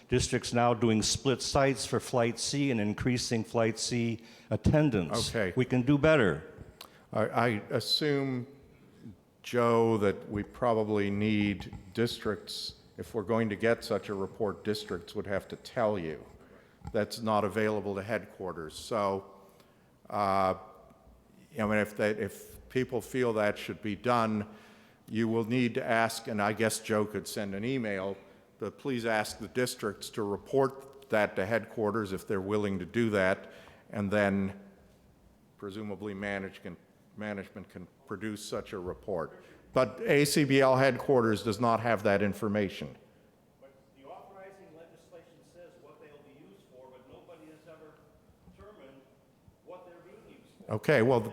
districts now doing split sites for Flight C and increasing Flight C attendance. Okay. We can do better. I assume, Joe, that we probably need districts, if we're going to get such a report, districts would have to tell you. That's not available to headquarters. So, I mean, if people feel that should be done, you will need to ask, and I guess Joe could send an email, but please ask the districts to report that to headquarters if they're willing to do that, and then presumably management can produce such a report. But ACBL headquarters does not have that information. But the authorizing legislation says what they'll be used for, but nobody has ever determined what they're being used for. Okay, well,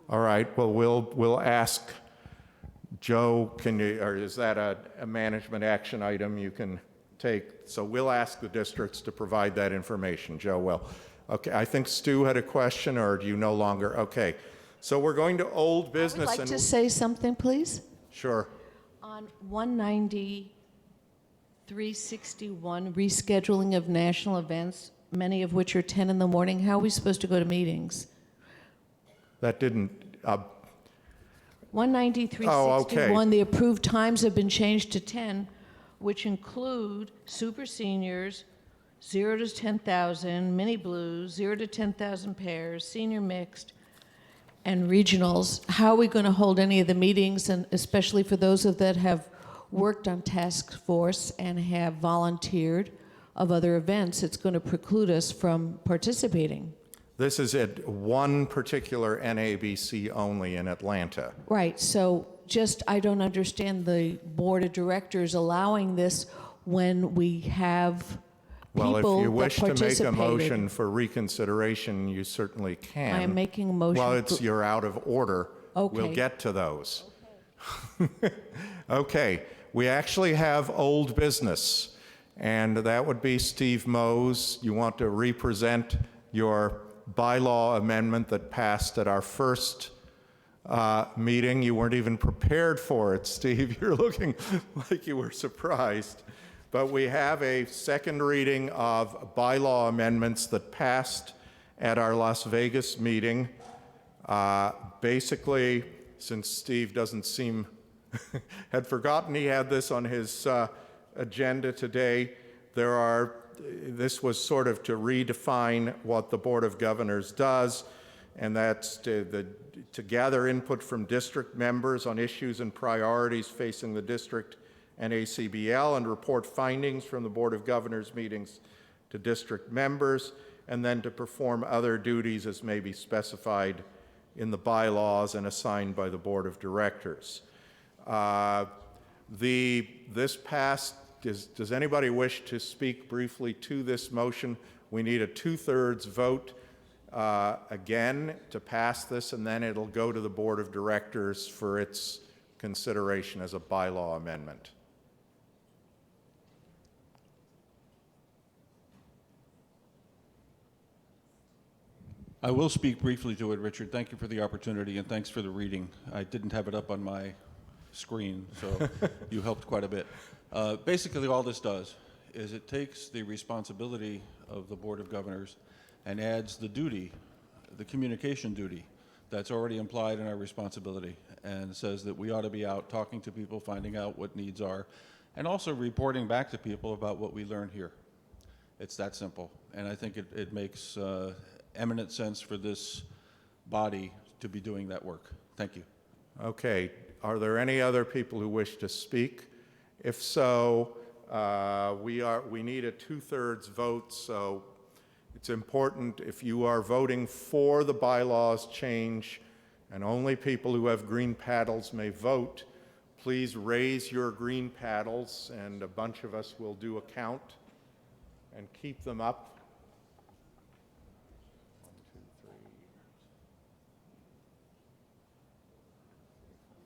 all right, well, we'll ask Joe, can you, or is that a management action item you can take? So we'll ask the districts to provide that information. Joe will. Okay, I think Stu had a question, or do you no longer? Okay, so we're going to old business. I would like to say something, please. Sure. On 190-361, rescheduling of national events, many of which are 10 in the morning, how are we supposed to go to meetings? That didn't. 190-361, okay. The approved times have been changed to 10, which include super seniors, 0 to 10,000, mini blues, 0 to 10,000 pairs, senior mixed, and regionals. How are we going to hold any of the meetings, and especially for those of that have worked on task force and have volunteered of other events, it's going to preclude us from participating. This is at one particular NABC only in Atlanta. Right, so just, I don't understand the board of directors allowing this when we have Well, people if you that wish to make a participated. motion for reconsideration, you certainly can. I am making a motion Well, you're out of order. Okay. We'll get to those. Okay, we actually have old business, and that would be Steve Mose. You want to represent your bylaw amendment that passed at our first meeting. You weren't even prepared for it, Steve. You're looking like you were surprised. But we have a second reading of bylaw amendments that passed at our Las Vegas meeting. Basically, since Steve doesn't seem had forgotten he had this on his agenda today, this was sort of to redefine what the Board of Governors does, and that's to gather input from district members on issues and priorities facing the district and ACBL, and report findings from the Board of Governors meetings to district members, and then to perform other duties as may be specified in the bylaws and assigned by the Board of Directors. This passed. Does anybody wish to speak briefly to this motion? We need a 2/3 vote again to pass this, and then it'll go to the Board of Directors for its consideration as a bylaw amendment. I will speak briefly to it, Richard. Thank you for the opportunity, and thanks for the reading. I didn't have it up on my screen, so you helped quite a bit. Basically, all this does is it takes the responsibility of the Board of Governors and adds the duty, the communication duty, that's already implied in our responsibility, and says that we ought to be out talking to people, finding out what needs are, and also reporting back to people about what we learn here. It's that simple, and I think it makes eminent sense for this body to be doing that work. Thank you. Okay. Are there any other people who wish to speak? If so, we need a 2/3 vote, so it's important if you are voting for the bylaws change, and only people who have green paddles may vote, please raise your green paddles, and a bunch of us will do a count and keep them up. 1, 2, 3, 4,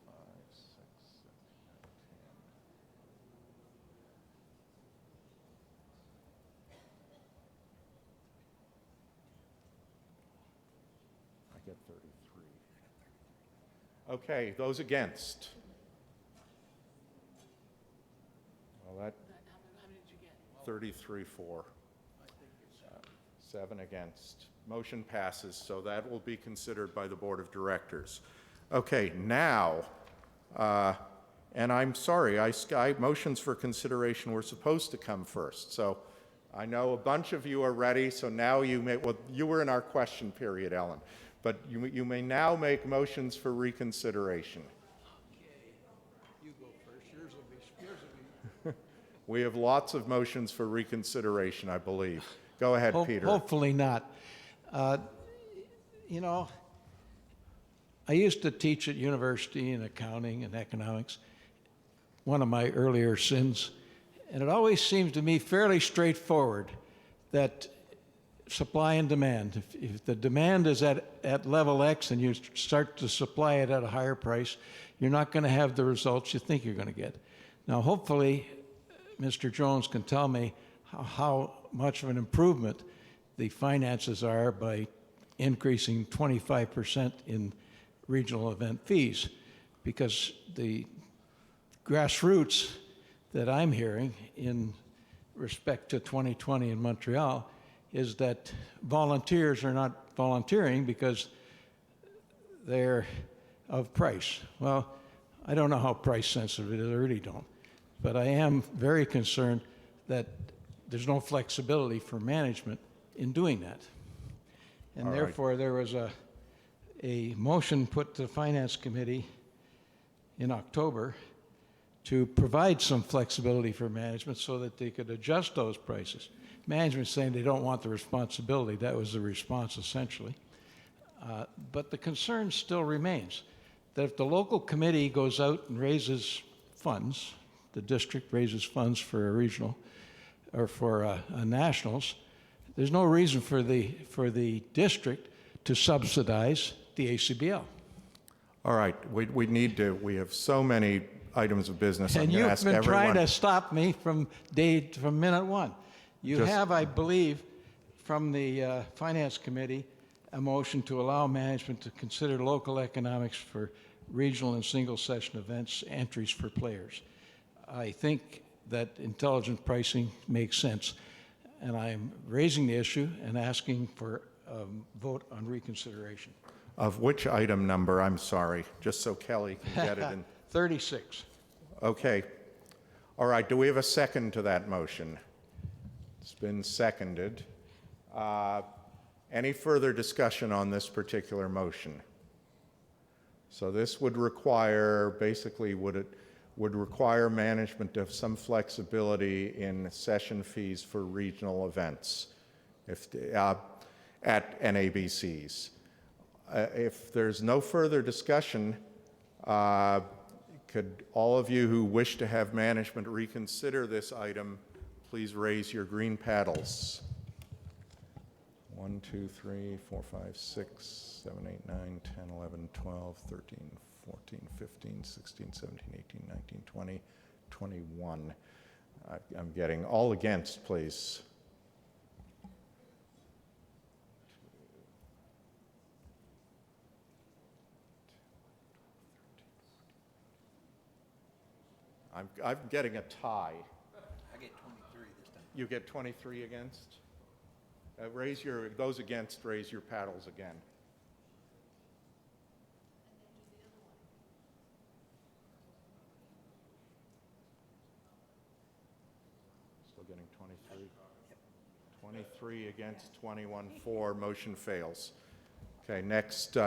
5, 6, 7, 8, 10. I get 33. Okay, those against? Well, that 33-4. 7 against. Motion passes, so that will be considered by the Board of Directors. Okay, now, and I'm sorry, motions for consideration were supposed to come first. So I know a bunch of you are ready, so now you may, well, you were in our question period, Ellen, but you may now make motions for reconsideration. Okay, you go first. Yours will be. We have lots of motions for reconsideration, I believe. Go ahead, Peter. Hopefully not. You know, I used to teach at university in accounting and economics, one of my earlier sins, and it always seems to me fairly straightforward that supply and demand, if the demand is at level X and you start to supply it at a higher price, you're not going to have the results you think you're going to get. Now, hopefully, Mr. Jones can tell me how much of an improvement the finances are by increasing 25% in regional event fees, because the grassroots that I'm hearing in respect to 2020 in Montreal is that volunteers are not volunteering because they're of price. Well, I don't know how price sensitive it is, I really don't. But I am very concerned that there's no flexibility for management in doing that. And All right. therefore, there was a motion put to the Finance Committee in October to provide some flexibility for management so that they could adjust those prices. Management's saying they don't want the responsibility. That was the response, essentially. But the concern still remains that if the local committee goes out and raises funds the district raises funds for a regional or for a nationals, there's no reason for the district to subsidize the ACBL. All right, we have so many items of business. And I'm going to you've ask been everyone. trying to stop me from minute one. You have, I believe, from the Finance Committee, a motion to allow management to consider local economics for regional and single session events entries for players. I think that intelligent pricing makes sense, and I'm raising the issue and asking for a vote on reconsideration. Of which item number? I'm sorry, just so Kelly can get it in. 36. Okay. All right, do we have a second to that motion? It's been seconded. Any further discussion on this particular motion? So this would require, basically, would require management of some flexibility in session fees for regional events at NABCs. If there's no further discussion, could all of you who wish to have management reconsider this item, please raise your green paddles. 1, 2, 3, 4, 5, 6, 7, 8, 9, 10, 11, 12, 13, 14, 15, 16, 17, 18, 19, 20, 21. I'm getting all against, please. I'm getting a tie. I get 23 this time. You get 23 against? Those against, raise your paddles again. Still getting 23? 23 against, 21 for, motion fails. Okay, next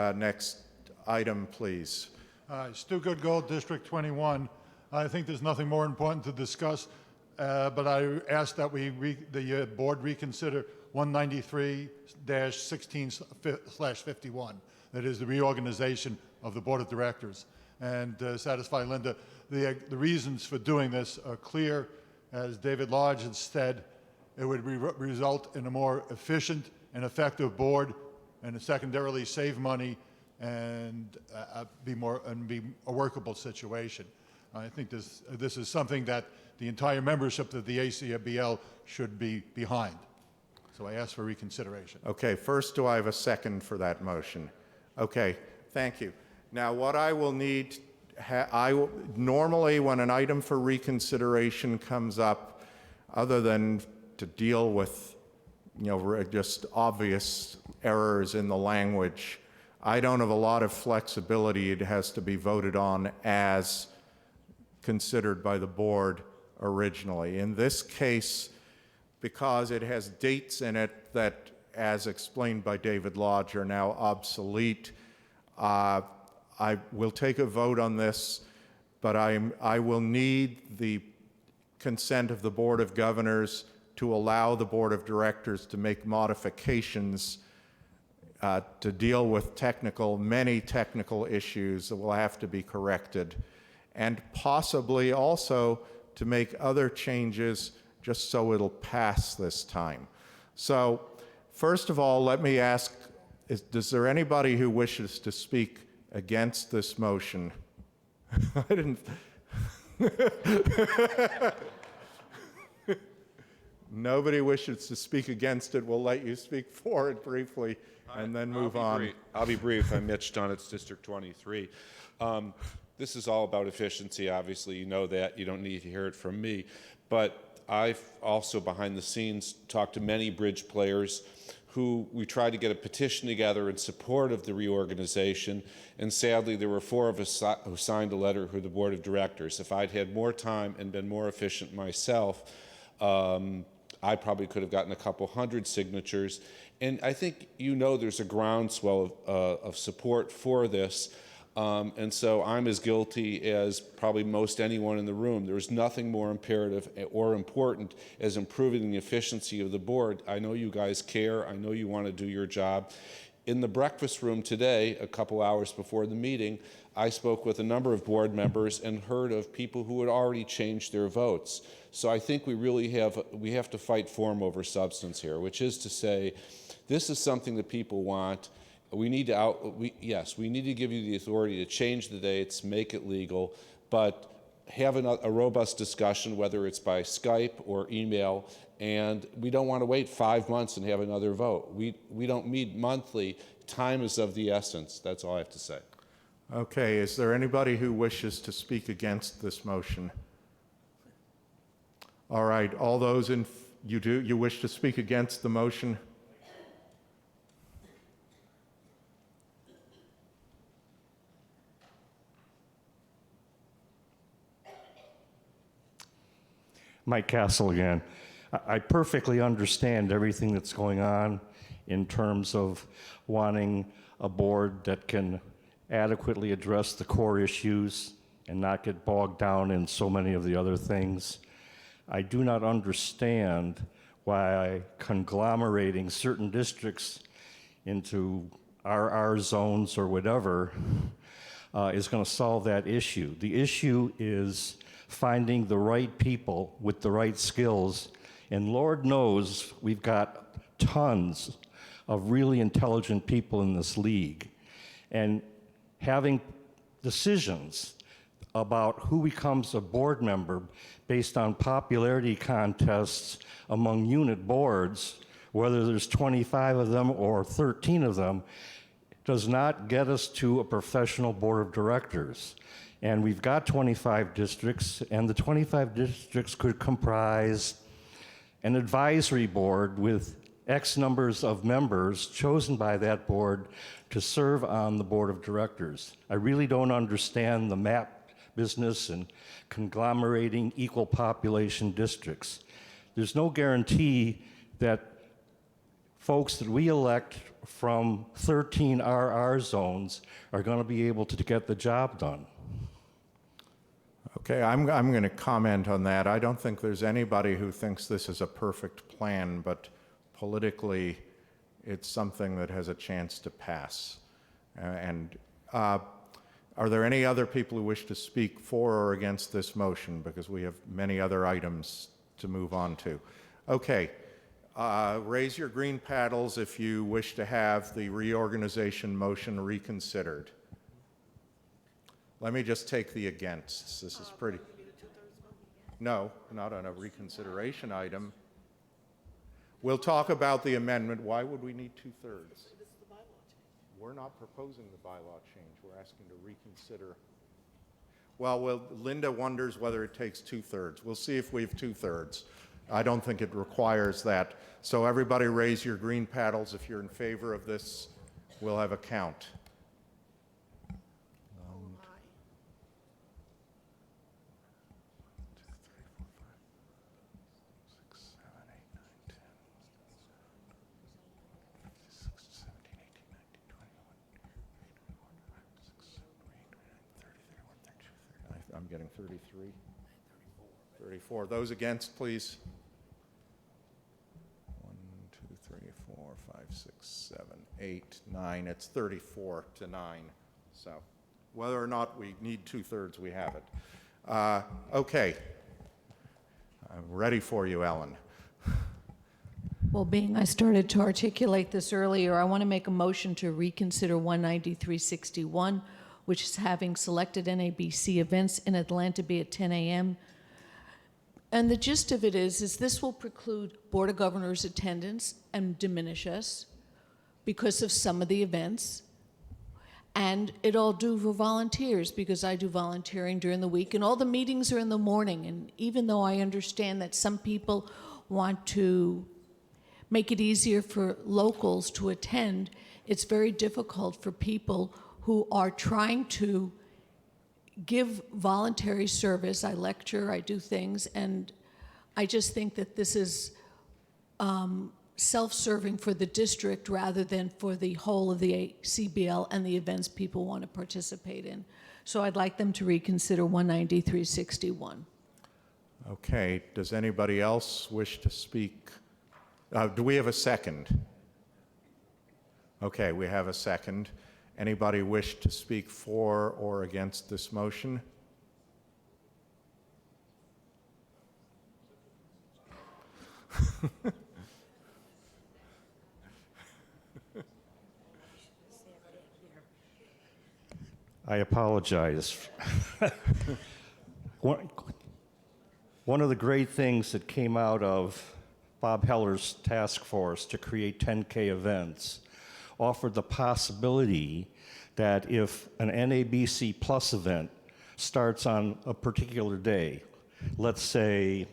item, please. Stu Goodgold, District 21. I think there's nothing more important to discuss, but I ask that the board reconsider 193-16/51. That is the reorganization of the board of directors. And satisfy Linda, the reasons for doing this are clear. As David Lodge has said, it would result in a more efficient and effective board, and secondarily save money and be a workable situation. I think this is something that the entire membership of the ACBL should be behind. So I ask for reconsideration. Okay, first, do I have a second for that motion? Okay, thank you. Now, what I will need, normally when an item for reconsideration comes up, other than to deal with, just obvious errors in the language, I don't have a lot of flexibility. It has to be voted on as considered by the board originally. In this case, because it has dates in it that, as explained by David Lodge, are now obsolete, I will take a vote on this, but I will need the consent of the Board of Governors to allow the Board of Directors to make modifications to deal with many technical issues that will have to be corrected, and possibly also to make other changes just so it'll pass this time. So first of all, let me ask, is there anybody who wishes to speak against this motion? I didn't. Nobody wishes to speak against it. We'll let you speak for it briefly and then move on. I'll be brief. I'm Mitch Dunn. District 23. This is all about efficiency, obviously. You know that. You don't need to hear it from me. But I've also, behind the scenes, talked to many bridge players who we tried to get a petition together in support of the reorganization, and sadly there were 4 of us who signed a letter who the board of directors. If I'd had more time and been more efficient myself, I probably could have gotten a couple hundred signatures. And I think there's a groundswell of support for this. And so I'm as guilty as probably most anyone in the room. There's nothing more imperative or important as improving the efficiency of the board. I know you guys care. I know you want to do your job. In the breakfast room today, a couple hours before the meeting, I spoke with a number of board members and heard of people who had already changed their votes. So I think we have to fight form over substance here, which is to say, this is something that people want. We need to give you the authority to change the dates, make it legal, but have a robust discussion, whether it's by Skype or email, and we don't want to wait 5 months and have another vote. We don't meet monthly. Time is of the essence. That's all I have to say. Okay, is there anybody who wishes to speak against this motion? All right, all those you wish to speak against the motion? Mike Castle again. I perfectly understand everything that's going on in terms of wanting a board that can adequately address the core issues and not get bogged down in so many of the other things. I do not understand why conglomerating certain districts into RR zones or whatever is going to solve that issue. The issue is finding the right people with the right skills. And Lord knows we've got tons of really intelligent people in this league. And having decisions about who becomes a board member based on popularity contests among unit boards, whether there's 25 of them or 13 of them, does not get us to a professional board of directors. And we've got 25 districts, and the 25 districts could comprise an advisory board with X numbers of members chosen by that board to serve on the board of directors. I really don't understand the map business and conglomerating equal population districts. There's no guarantee that folks that we elect from 13 RR zones are going to be able to get the job done. Okay, I'm going to comment on that. I don't think there's anybody who thinks this is a perfect plan, but politically, it's something that has a chance to pass. Are there any other people who wish to speak for or against this motion? Because we have many other items to move on to. Okay, raise your green paddles if you wish to have the reorganization motion reconsidered. Let me just take the againsts. This is pretty. No, not on a reconsideration item. We'll talk about the amendment. Why would we need 2/3? We're not proposing the bylaw change. We're asking to reconsider. Well, Linda wonders whether it takes 2/3. We'll see if we have 2/3. I don't think it requires that. So everybody raise your green paddles if you're in favor of this. We'll have a count. I'm getting 33. 34. Those against, please. 1, 2, 3, 4, 5, 6, 7, 8, 9. It's 34 to 9. So whether or not we need 2/3, we have it. Okay. I'm ready for you, Ellen. Well, being I started to articulate this earlier, I want to make a motion to reconsider 19361, which is having selected NABC events in Atlanta be at 10 a.m. And the gist of it is this will preclude Board of Governors attendance and diminish us because of some of the events. And it'll do for volunteers because I do volunteering during the week and all the meetings are in the morning. And even though I understand that some people want to make it easier for locals to attend, it's very difficult for people who are trying to give voluntary service. I lecture, I do things, and I just think that this is self-serving for the district rather than for the whole of the ACBL and the events people want to participate in. So I'd like them to reconsider 19361. Okay, does anybody else wish to speak? Do we have a second? Okay, we have a second. Anybody wish to speak for or against this motion? I apologize. One of the great things that came out of Bob Heller's task force to create 10K events offered the possibility that if an NABC Plus event starts on a particular day, let's say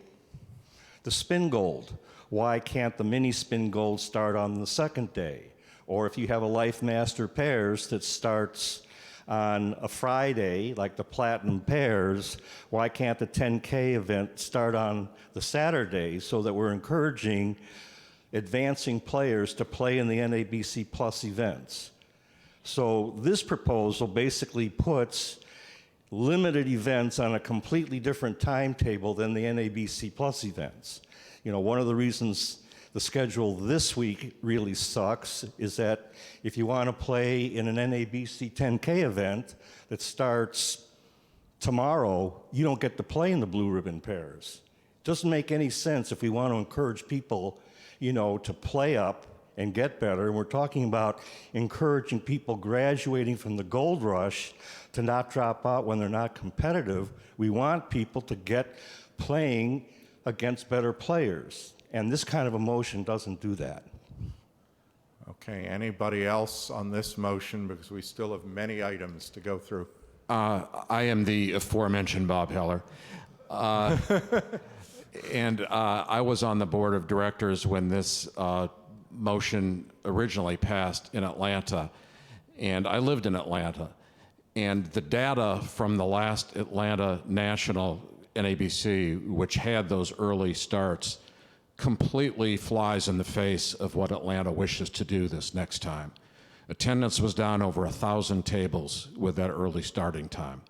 the Spin Gold, why can't the Mini Spin Gold start on the second day? Or if you have a Life Master Pairs that starts on a Friday, like the Platinum Pairs, why can't the 10K event start on the Saturday, so that we're encouraging advancing players to play in the NABC Plus events? So this proposal basically puts limited events on a completely different timetable than the NABC Plus events. You know, one of the reasons the schedule this week really sucks is that if you want to play in an NABC 10K event that starts tomorrow, you don't get to play in the Blue Ribbon Pairs. It doesn't make any sense if we want to encourage people, you know, to play up and get better. And we're talking about encouraging people graduating from the gold rush to not drop out when they're not competitive. We want people to get playing against better players. And this kind of a motion doesn't do that. Okay, anybody else on this motion, because we still have many items to go through? I am the aforementioned Bob Heller. And I was on the board of directors when this motion originally passed in Atlanta. And I lived in Atlanta. And the data from the last Atlanta National NABC, which had those early starts, completely flies in the face of what Atlanta wishes to do this next time. Attendance was down over 1,000 tables with that early starting time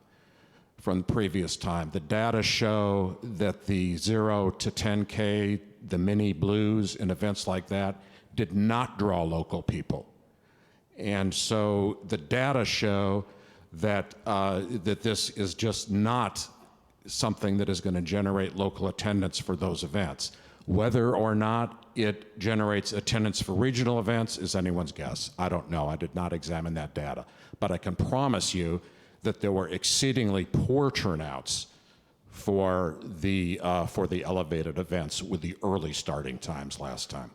from the previous time. The data show that the 0 to 10K, the mini blues and events like that did not draw local people. And so the data show that, that this is just not something that is going to generate local attendance for those events. Whether or not it generates attendance for regional events is anyone's guess. I don't know. I did not examine that data. But I can promise you that there were exceedingly poor turnouts for the elevated events with the early starting times last time.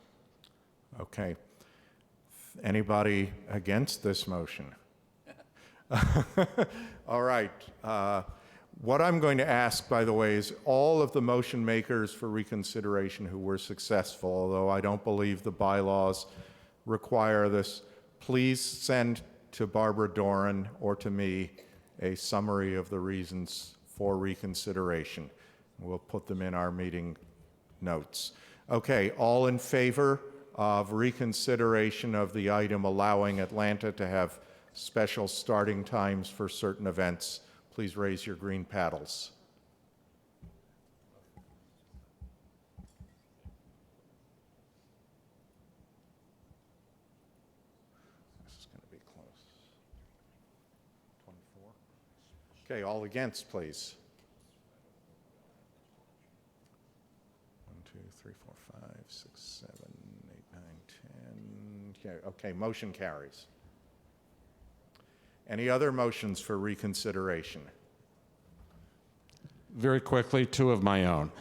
Okay. Anybody against this motion? All right. What I'm going to ask, by the way, is all of the motion makers for reconsideration who were successful, although I don't believe the bylaws require this, please send to Barbara Doran or to me a summary of the reasons for reconsideration. We'll put them in our meeting notes. Okay, all in favor of reconsideration of the item allowing Atlanta to have special starting times for certain events, please raise your green paddles. This is going to be close. 24. Okay, all against, please. 1, 2, 3, 4, 5, 6, 7, 8, 9, 10. Okay, motion carries. Any other motions for reconsideration? Very quickly, two of my own.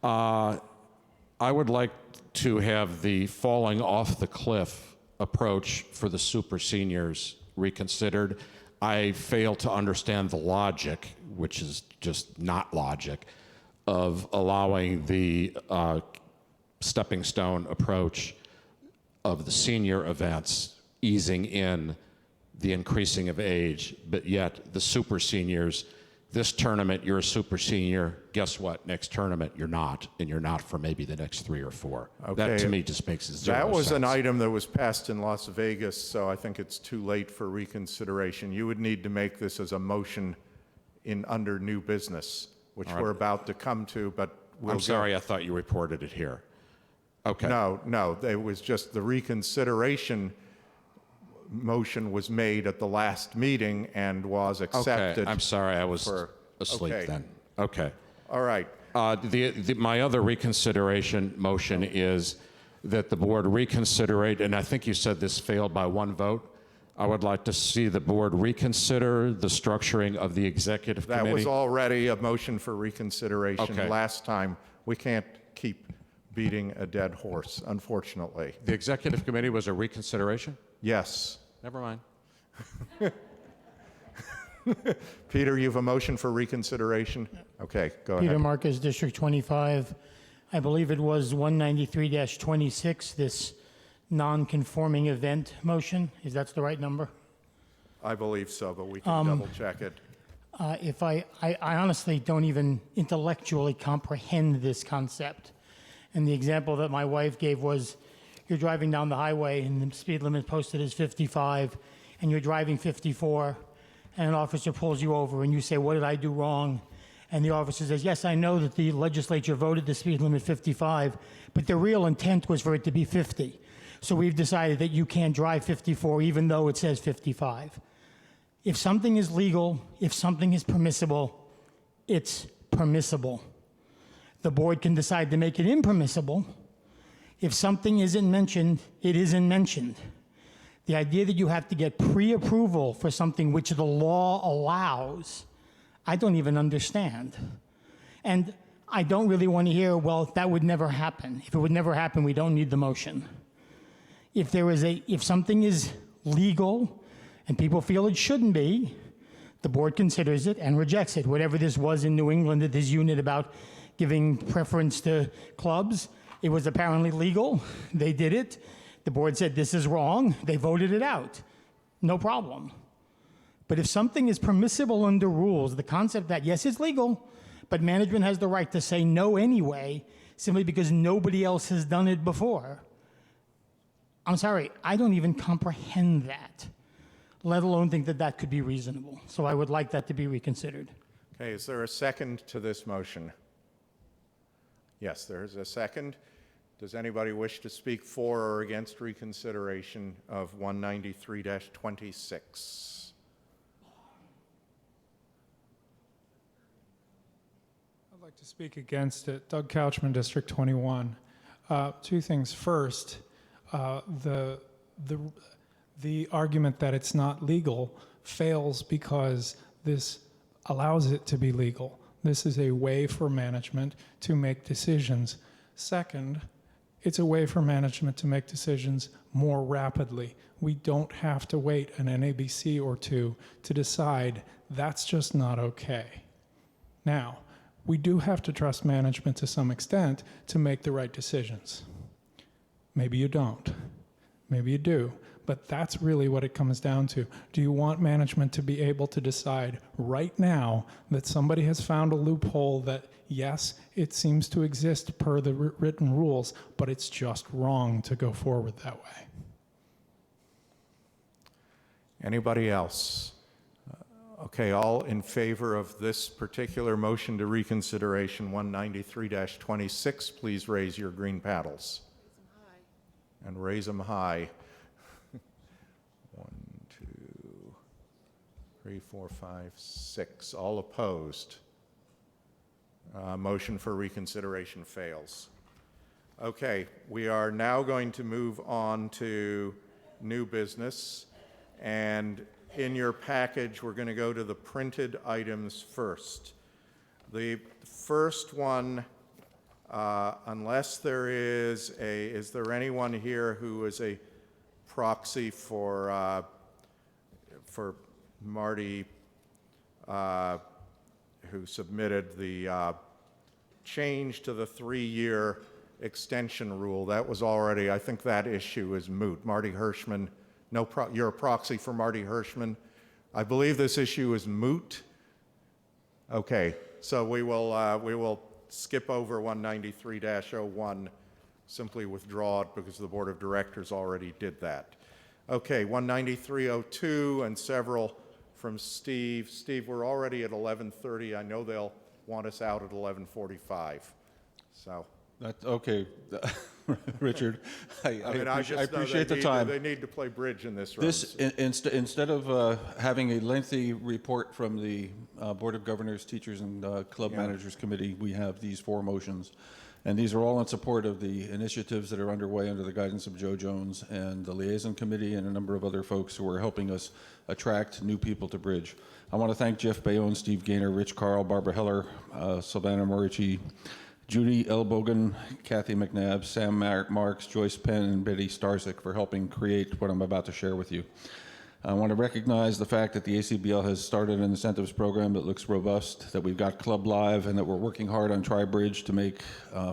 I would like to have the falling off the cliff approach for the super seniors reconsidered. I fail to understand the logic, which is just not logic, of allowing the stepping stone approach of the senior events, easing in the increasing of age, but yet the super seniors, this tournament, you're a super senior, guess what, next tournament, you're not, and you're not for maybe the next 3 or 4. Okay. That to me just makes zero sense. That was an sense. item that was passed in Las Vegas, so I think it's too late for reconsideration. You would need to make this as a motion under new business, which All right. we're about to come to, but we'll I'm sorry, I thought you reported it here. Okay. No, it was just the reconsideration motion was made at the last meeting and was accepted. Okay, I'm sorry, I was for- asleep okay. then. Okay. All right. My other reconsideration motion is that the board reconsider it, and I think you said this failed by one vote. I would like to see the board reconsider the structuring of the executive That committee. was already a motion for reconsideration Okay. last time. We can't keep beating a dead horse, unfortunately. The executive committee was a reconsideration? Yes. Never mind. Peter, you have a motion for reconsideration? Okay, go Peter ahead. Marcus, District 25. I believe it was 193-26, this non-conforming event motion. Is that the right number? I believe so, but we can double check it. If I honestly don't even intellectually comprehend this concept. And the example that my wife gave was, you're driving down the highway and the speed limit posted is 55, and you're driving 54, and an officer pulls you over and you say, what did I do wrong? And the officer says, yes, I know that the legislature voted the speed limit 55, but the real intent was for it to be 50. So we've decided that you can't drive 54 even though it says 55. If something is legal, if something is permissible, it's permissible. The board can decide to make it impermissible. If something isn't mentioned, it isn't mentioned. The idea that you have to get pre-approval for something which the law allows, I don't even understand. And I don't really want to hear, well, that would never happen. If it would never happen, we don't need the motion. If something is legal and people feel it shouldn't be, the board considers it and rejects it. Whatever this was in New England at this unit about giving preference to clubs, it was apparently legal. They did it. The board said this is wrong. They voted it out. No problem. But if something is permissible under rules, the concept that, yes, it's legal, but management has the right to say no anyway, simply because nobody else has done it before, I'm sorry, I don't even comprehend that, let alone think that that could be reasonable. So I would like that to be reconsidered. Okay, is there a second to this motion? Yes, there is a second. Does anybody wish to speak for or against reconsideration of 193-26? I'd like to speak against it. Doug Couchman, District 21. Two things. First, the argument that it's not legal fails because this allows it to be legal. This is a way for management to make decisions. Second, it's a way for management to make decisions more rapidly. We don't have to wait an NABC or two to decide that's just not okay. Now, we do have to trust management to some extent to make the right decisions. Maybe you don't. Maybe you do. But that's really what it comes down to. Do you want management to be able to decide right now that somebody has found a loophole that, yes, it seems to exist per the written rules, but it's just wrong to go forward that way? Anybody else? Okay, all in favor of this particular motion to reconsideration 193-26, please raise your green paddles. And raise them high. 1, 2, 3, 4, 5, 6. All opposed. Motion for reconsideration fails. Okay, we are now going to move on to new business. And in your package, we're going to go to the printed items first. The first one, unless there is there anyone here who is a proxy for Marty, who submitted the change to the 3-year extension rule? That was already, I think that issue is moot. Marty Hirschman, you're a proxy for Marty Hirschman. I believe this issue is moot. Okay, so we will skip over 193-01, simply withdraw it because the Board of Directors already did that. Okay, 193-02 and several from Steve. Steve, we're already at 11:30. I know they'll want us out at 11:45. So Okay, Richard, I just know appreciate they the time. They need to play bridge in this round. Instead of having a lengthy report from the Board of Governors, Teachers, and Club Managers Committee, we have these 4 motions. And these are all in support of the initiatives that are underway under the guidance of Joe Jones and the Liaison Committee and a number of other folks who are helping us attract new people to Bridge. I want to thank Jeff Bayonne, Steve Gaynor, Rich Carl, Barbara Heller, Savannah Morici, Judy Elbogen, Kathy McNabb, Sam Marks, Joyce Penn, and Betty Starzik for helping create what I'm about to share with you. I want to recognize the fact that the ACBL has started an incentives program that looks robust, that we've got Club Live, and that we're working hard on TriBridge to make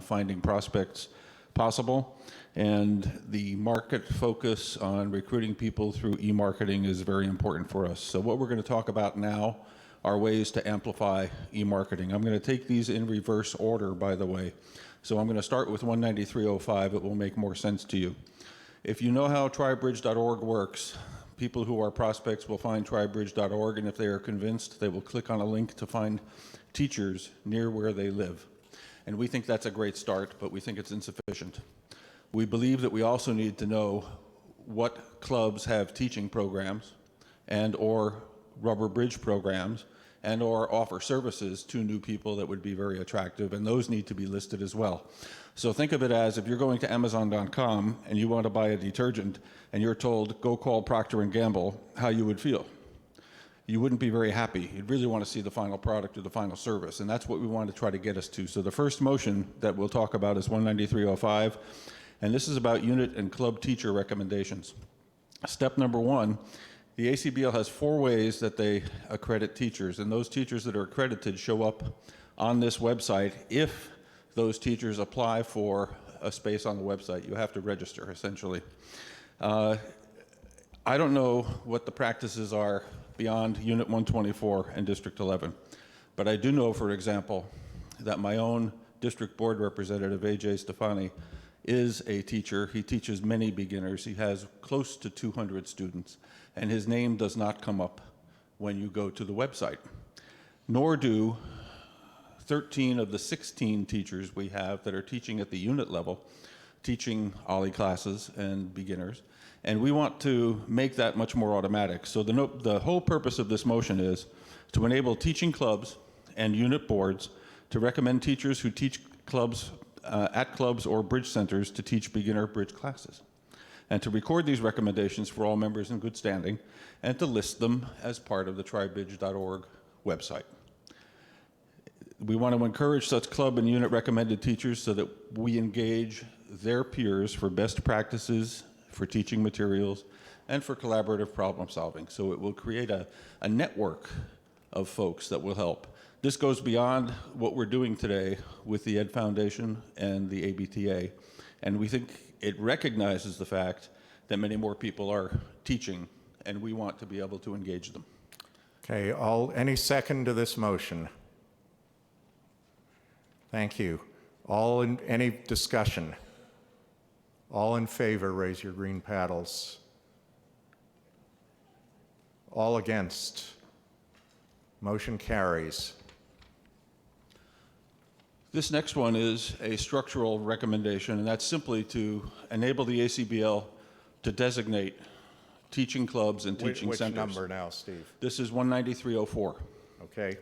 finding prospects possible. And the market focus on recruiting people through e-marketing is very important for us. So what we're going to talk about now are ways to amplify e-marketing. I'm going to take these in reverse order, by the way. So I'm going to start with 193.05. It will make more sense to you. If you know how tribridge.org works, people who are prospects will find tribridge.org, and if they are convinced, they will click on a link to find teachers near where they live. And we think that's a great start, but we think it's insufficient. We believe that we also need to know what clubs have teaching programs and or rubber bridge programs and or offer services to new people that would be very attractive, and those need to be listed as well. So think of it as if you're going to Amazon.com and you want to buy a detergent and you're told, go call Procter & Gamble, how you would feel. You wouldn't be very happy. You'd really want to see the final product or the final service, and that's what we want to try to get us to. So the first motion that we'll talk about is 193.05, and this is about unit and club teacher recommendations. Step number 1, the ACBL has 4 ways that they accredit teachers, and those teachers that are accredited show up on this website if those teachers apply for a space on the website. You have to register, essentially. I don't know what the practices are beyond Unit 124 and District 11, but I do know, for example, that my own district board representative, A.J. Stefani, is a teacher. He teaches many beginners. He has close to 200 students, and his name does not come up when you go to the website, nor do 13 of the 16 teachers we have that are teaching at the unit level, teaching OLLI classes and beginners, and we want to make that much more automatic. So the whole purpose of this motion is to enable teaching clubs and unit boards to recommend teachers who teach clubs at clubs or bridge centers to teach beginner bridge classes, and to record these recommendations for all members in good standing, and to list them as part of the tribridge.org website. We want to encourage such club and unit recommended teachers so that we engage their peers for best practices, for teaching materials, and for collaborative problem solving. So it will create a network of folks that will help. This goes beyond what we're doing today with the Ed Foundation and the ABTA, and we think it recognizes the fact that many more people are teaching, and we want to be able to engage them. Okay, any second to this motion? Thank you. Any discussion? All in favor, raise your green paddles. All against? Motion carries. This next one is a structural recommendation, and that's simply to enable the ACBL to designate teaching clubs and teaching centers. Which number now, Steve? This is 193.04. Okay.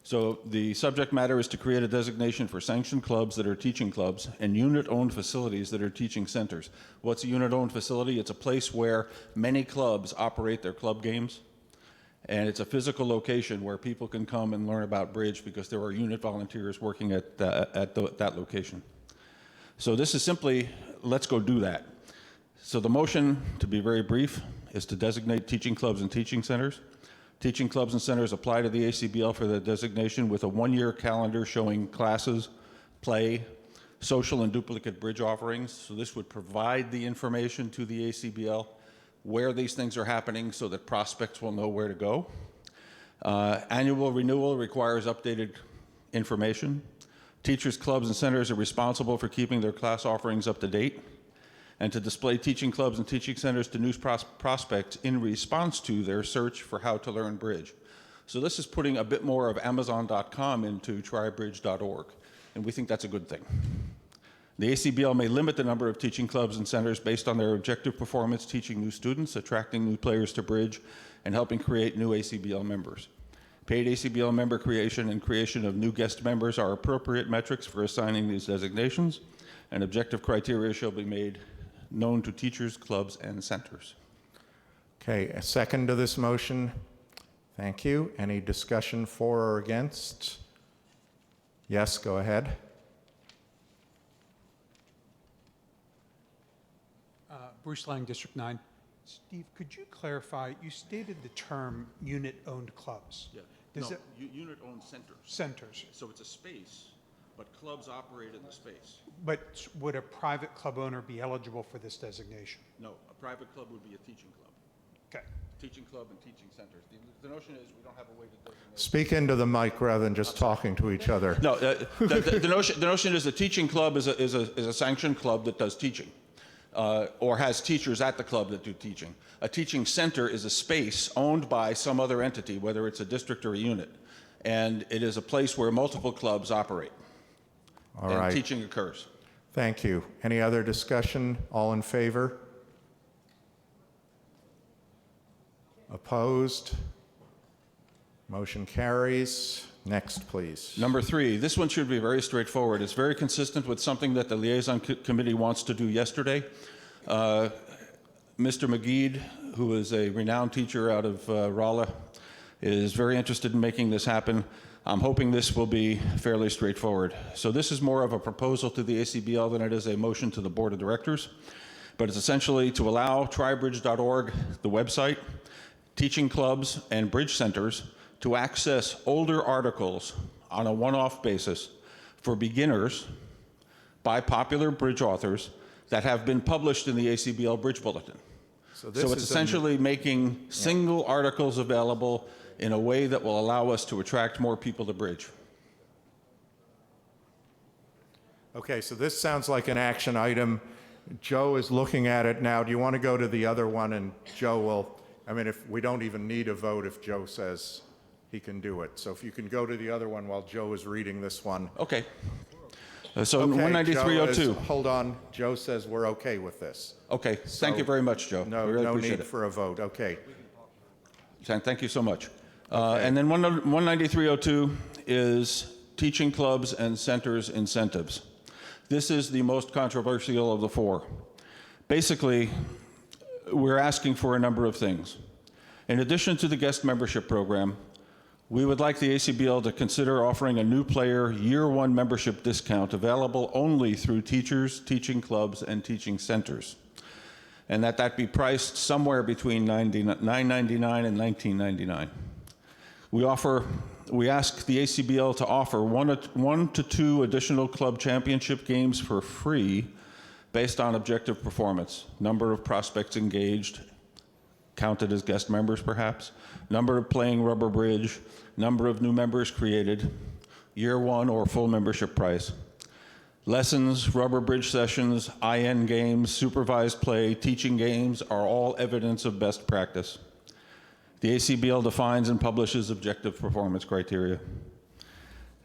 So the subject matter is to create a designation for sanctioned clubs that are teaching clubs and unit-owned facilities that are teaching centers. What's a unit-owned facility? It's a place where many clubs operate their club games, and it's a physical location where people can come and learn about bridge because there are unit volunteers working at that location. So this is simply, let's go do that. So the motion, to be very brief, is to designate teaching clubs and teaching centers. Teaching clubs and centers apply to the ACBL for the designation with a 1-year calendar showing classes, play, social and duplicate bridge offerings. So this would provide the information to the ACBL where these things are happening so that prospects will know where to go. Annual renewal requires updated information. Teachers, clubs, and centers are responsible for keeping their class offerings up to date and to display teaching clubs and teaching centers to new prospects in response to their search for how to learn bridge. So this is putting a bit more of Amazon.com into tribridge.org, and we think that's a good thing. The ACBL may limit the number of teaching clubs and centers based on their objective performance, teaching new students, attracting new players to Bridge, and helping create new ACBL members. Paid ACBL member creation and creation of new guest members are appropriate metrics for assigning these designations, and objective criteria shall be made known to teachers, clubs, and centers. Okay, a second to this motion. Thank you. Any discussion for or against? Yes, go ahead. Bruce Lang, District 9. Steve, could you clarify, you stated the term unit-owned clubs. Yeah. Does No, it, unit-owned centers. centers. So it's a space, but clubs operate in the space. But would a private club owner be eligible for this designation? No, a private club would be a teaching club. Okay. Teaching club and teaching centers. The notion is we don't have a way to designate. Speak into the mic rather than just talking to each other. No, the notion is a teaching club is a sanctioned club that does teaching, or has teachers at the club that do teaching. A teaching center is a space owned by some other entity, whether it's a district or a unit, and it is a place where multiple clubs operate. All and right. teaching occurs. Thank you. Any other discussion? All in favor? Opposed? Motion carries. Next, please. Number 3, this one should be very straightforward. It's very consistent with something that the liaison committee wants to do yesterday. Mr. McGeed, who is a renowned teacher out of Rolla, is very interested in making this happen. I'm hoping this will be fairly straightforward. So this is more of a proposal to the ACBL than it is a motion to the Board of Directors, but it's essentially to allow tribridge.org, the website, teaching clubs, and bridge centers to access older articles on a one-off basis for beginners by popular bridge authors that have been published in the ACBL Bridge Bulletin. So it's essentially making single articles available in a way that will allow us to attract more people to Bridge. Okay, so this sounds like an action item. Joe is looking at it now. Do you want to go to the other one? And Joe will, I mean, if we don't even need a vote if Joe says he can do it. So if you can go to the other one while Joe is reading this one. Okay. So Okay, 193.02. Joe hold on. Joe says we're okay with this. Okay, thank you very much, Joe. No, We really no appreciate need it. for a vote. Okay. Thank you so much. And then 193.02 is teaching clubs and centers incentives. This is the most controversial of the 4. Basically, we're asking for a number of things. In addition to the guest membership program, we would like the ACBL to consider offering a new player year-1 membership discount available only through teachers, teaching clubs, and teaching centers, and that be priced somewhere between $9.99 and $19.99. We ask the ACBL to offer 1 to 2 additional club championship games for free based on objective performance, number of prospects engaged, counted as guest members perhaps, number of playing rubber bridge, number of new members created, year 1 or full membership price. Lessons, rubber bridge sessions, IN games, supervised play, teaching games are all evidence of best practice. The ACBL defines and publishes objective performance criteria.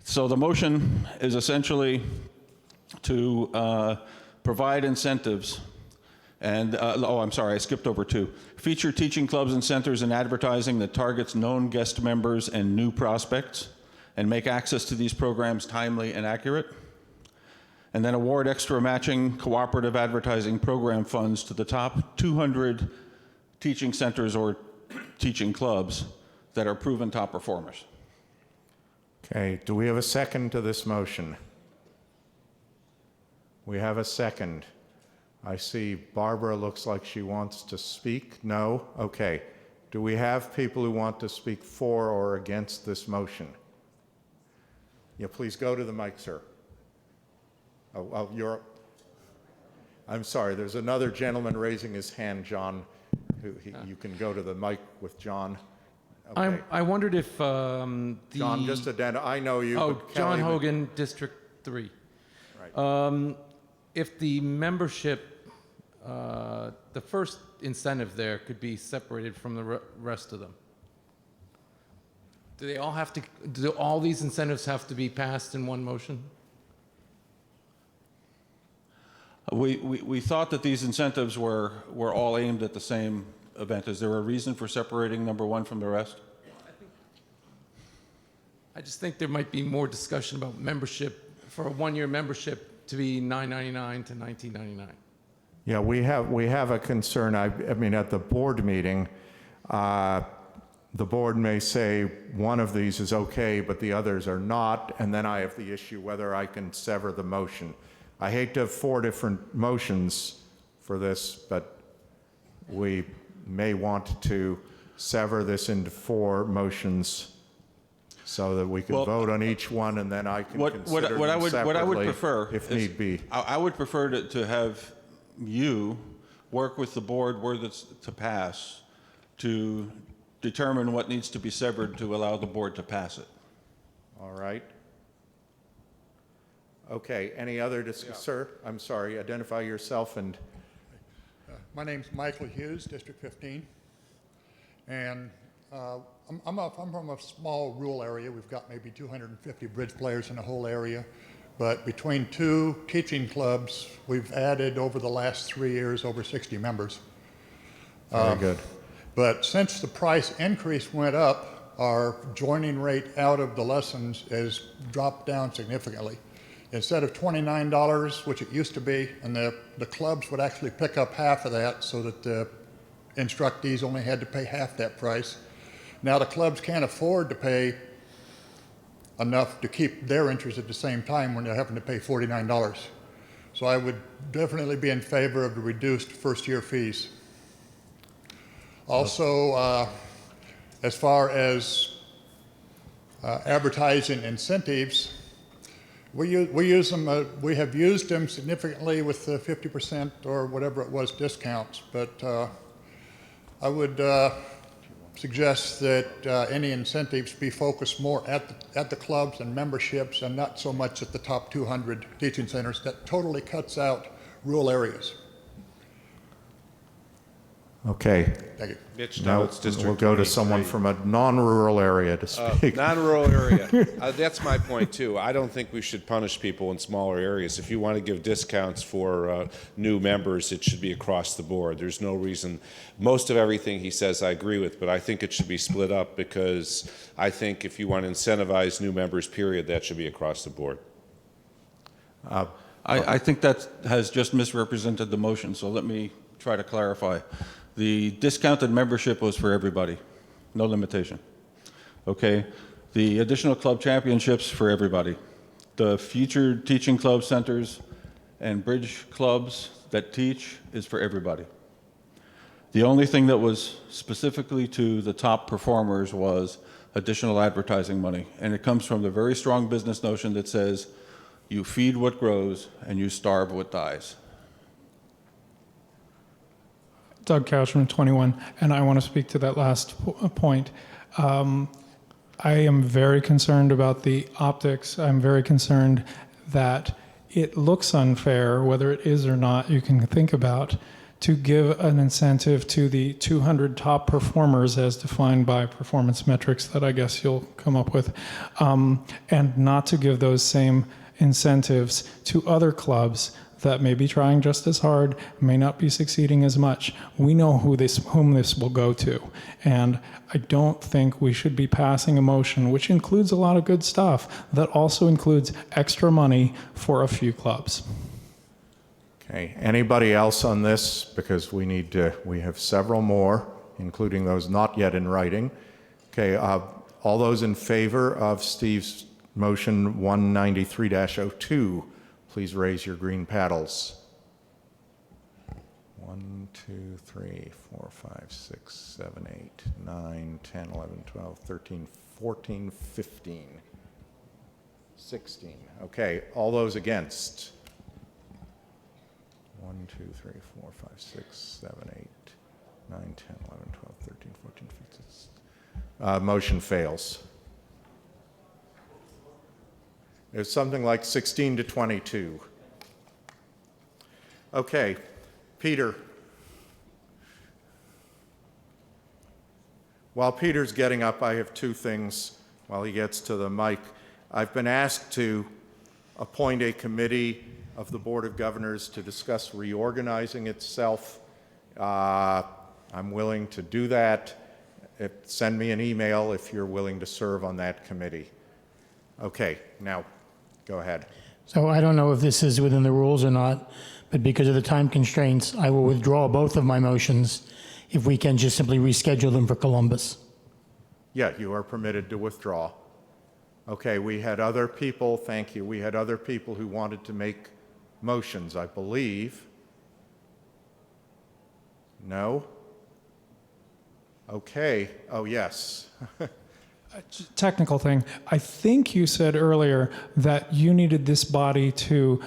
So the motion is essentially to provide incentives and, I'm sorry, I skipped over 2. Feature teaching clubs and centers in advertising that targets known guest members and new prospects, and make access to these programs timely and accurate. And then award extra matching cooperative advertising program funds to the top 200 teaching centers or teaching clubs that are proven top performers. Okay, do we have a second to this motion? We have a second. I see Barbara looks like she wants to speak. No? Okay. Do we have people who want to speak for or against this motion? Yeah, please go to the mic, sir. I'm sorry, there's another gentleman raising his hand, John. You can go to the mic with John. Okay. I wondered if John, just I know you. Oh, but John Kelly would- Hogan, District 3. Right. If the membership, the first incentive there could be separated from the rest of them. Do all these incentives have to be passed in one motion? We thought that these incentives were all aimed at the same event. Is there a reason for separating number one from the rest? I just think there might be more discussion about membership, for a one-year membership to be $9.99 to $19.99. Yeah, we have a concern. I mean, at the board meeting, the board may say one of these is okay, but the others are not, and then I have the issue whether I can sever the motion. I hate to have 4 different motions for this, but we may want to sever this into 4 motions so that we can vote on each one, and then I can consider them separately what I would prefer, if need be. I would prefer to have you work with the board were this to pass to determine what needs to be severed to allow the board to pass it. All right. Okay, any other Sir, I'm sorry, identify yourself and... My name's Michael Hughes, District 15, and I'm from a small rural area. We've got maybe 250 bridge players in the whole area, but between 2 teaching clubs, we've added over the last 3 years over 60 members. Very good. But since the price increase went up, our joining rate out of the lessons has dropped down significantly. Instead of $29, which it used to be, and the clubs would actually pick up half of that so that the instructees only had to pay half that price. Now the clubs can't afford to pay enough to keep their interest at the same time when they're having to pay $49. So I would definitely be in favor of the reduced first-year fees. Also, as far as advertising incentives, we use them. We have used them significantly with the 50% or whatever it was discounts. But I would suggest that any incentives be focused more at the clubs and memberships, and not so much at the top 200 teaching centers. That totally cuts out rural areas. Okay. Thank you. Mitch Now Dowitz, District we'll go to 23. someone from a non-rural area to speak. Non-rural area. That's my point, too. I don't think we should punish people in smaller areas. If you want to give discounts for new members, it should be across the board. There's no reason. Most of everything he says I agree with, but I think it should be split up, because I think if you want to incentivize new members, period, that should be across the board. I think that has just misrepresented the motion, so let me try to clarify. The discounted membership was for everybody, no limitation. Okay, the additional club championships for everybody. The featured teaching club centers and bridge clubs that teach is for everybody. The only thing that was specifically to the top performers was additional advertising money, and it comes from the very strong business notion that says you feed what grows and you starve what dies. Doug Couchman, 21, and I want to speak to that last point. I am very concerned about the optics. I'm very concerned that it looks unfair, whether it is or not, you can think about, to give an incentive to the 200 top performers as defined by performance metrics that I guess you'll come up with, and not to give those same incentives to other clubs that may be trying just as hard, may not be succeeding as much. We know whom this will go to. And I don't think we should be passing a motion, which includes a lot of good stuff, that also includes extra money for a few clubs. Okay, anybody else on this? Because we have several more, including those not yet in writing. Okay, all those in favor of Steve's motion 193-02, please raise your green paddles. 1, 2, 3, 4, 5, 6, 7, 8, 9, 10, 11, 12, 13, 14, 15, 16. Okay, all those against? 1, 2, 3, 4, 5, 6, 7, 8, 9, 10, 11, 12, 13, 14, 15. Motion fails. It's something like 16 to 22. Okay, Peter. While Peter's getting up, I have 2 things while he gets to the mic. I've been asked to appoint a committee of the Board of Governors to discuss reorganizing itself. I'm willing to do that. Send me an email if you're willing to serve on that committee. Okay, now go ahead. So I don't know if this is within the rules or not, but because of the time constraints, I will withdraw both of my motions if we can just simply reschedule them for Columbus. Yeah, you are permitted to withdraw. Okay, we had other people, thank you, we had other people who wanted to make motions, I believe. No? Okay, oh yes. Technical thing. I think you said earlier that you needed this body to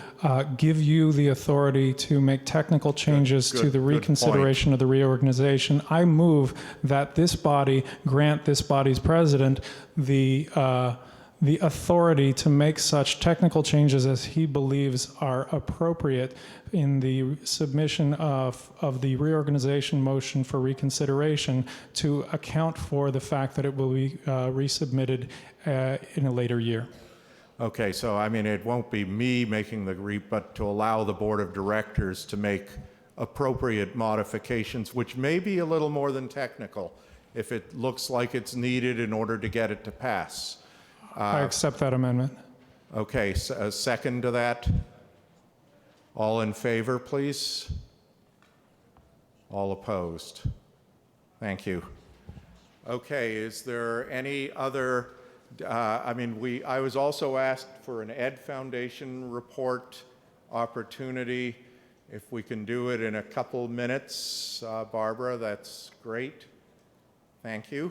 give you the authority to make technical changes to the reconsideration of the reorganization. I move that this body grant this body's president the authority to make such technical changes as he believes are appropriate in the submission of the reorganization motion for reconsideration to account for the fact that it will be resubmitted in a later year. Okay, so I mean, it won't be me making but to allow the Board of Directors to make appropriate modifications, which may be a little more than technical, if it looks like it's needed in order to get it to pass. I accept that amendment. Okay, a second to that? All in favor, please? All opposed? Thank you. Okay, is there any other, I was also asked for an Ed Foundation report opportunity. If we can do it in a couple minutes, Barbara, that's great. Thank you.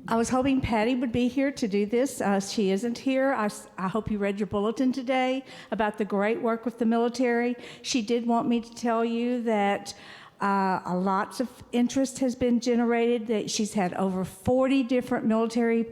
I was hoping Patty would be here to do this. She isn't here. I hope you read your bulletin today about the great work with the military. She did want me to tell you that lots of interest has been generated, that she's had over 40 different military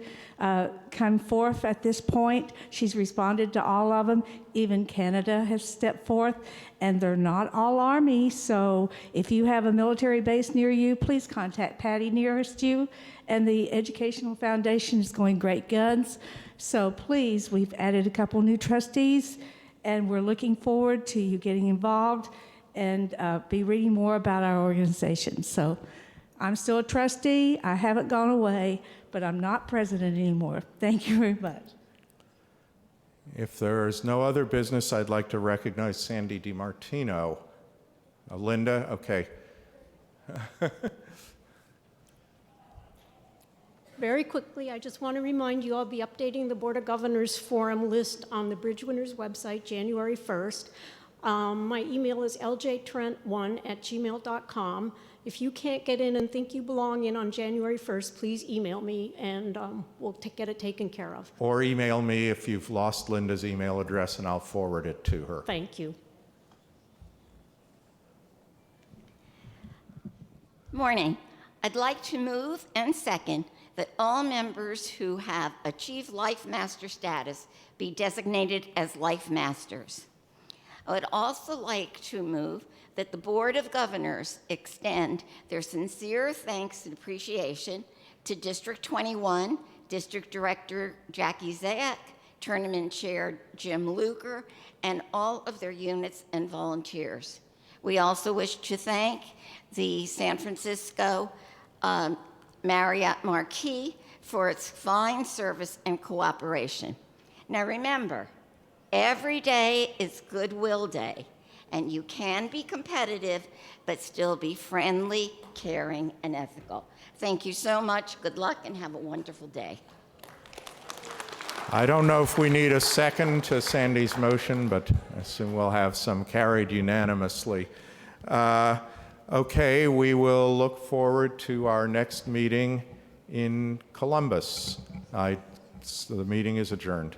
come forth at this point. She's responded to all of them. Even Canada has stepped forth, and they're not all Army. So if you have a military base near you, please contact Patty nearest you. And the Educational Foundation is going great guns. So please, we've added a couple new trustees, and we're looking forward to you getting involved and be reading more about our organization. So I'm still a trustee. I haven't gone away, but I'm not president anymore. Thank you very much. If there is no other business, I'd like to recognize Sandy DiMartino. Linda, okay. Very quickly, I just want to remind you I'll be updating the Board of Governors forum list on the Bridge Winners website January 1st. My email is ljtrent1@gmail.com. If you can't get in and think you belong in on January 1st, please email me and we'll get it taken care of. Or email me if you've lost Linda's email address, and I'll forward it to her. Thank you. Morning. I'd like to move and second that all members who have achieved Life Master status be designated as Life Masters. I would also like to move that the Board of Governors extend their sincere thanks and appreciation to District 21, District Director Jackie Zayak, Tournament Chair Jim Luker, and all of their units and volunteers. We also wish to thank the San Francisco Marriott Marquis for its fine service and cooperation. Now remember, every day is Goodwill Day, and you can be competitive, but still be friendly, caring, and ethical. Thank you so much. Good luck, and have a wonderful day. I don't know if we need a second to Sandy's motion, but I assume we'll have some carried unanimously. Okay, we will look forward to our next meeting in Columbus. So the meeting is adjourned.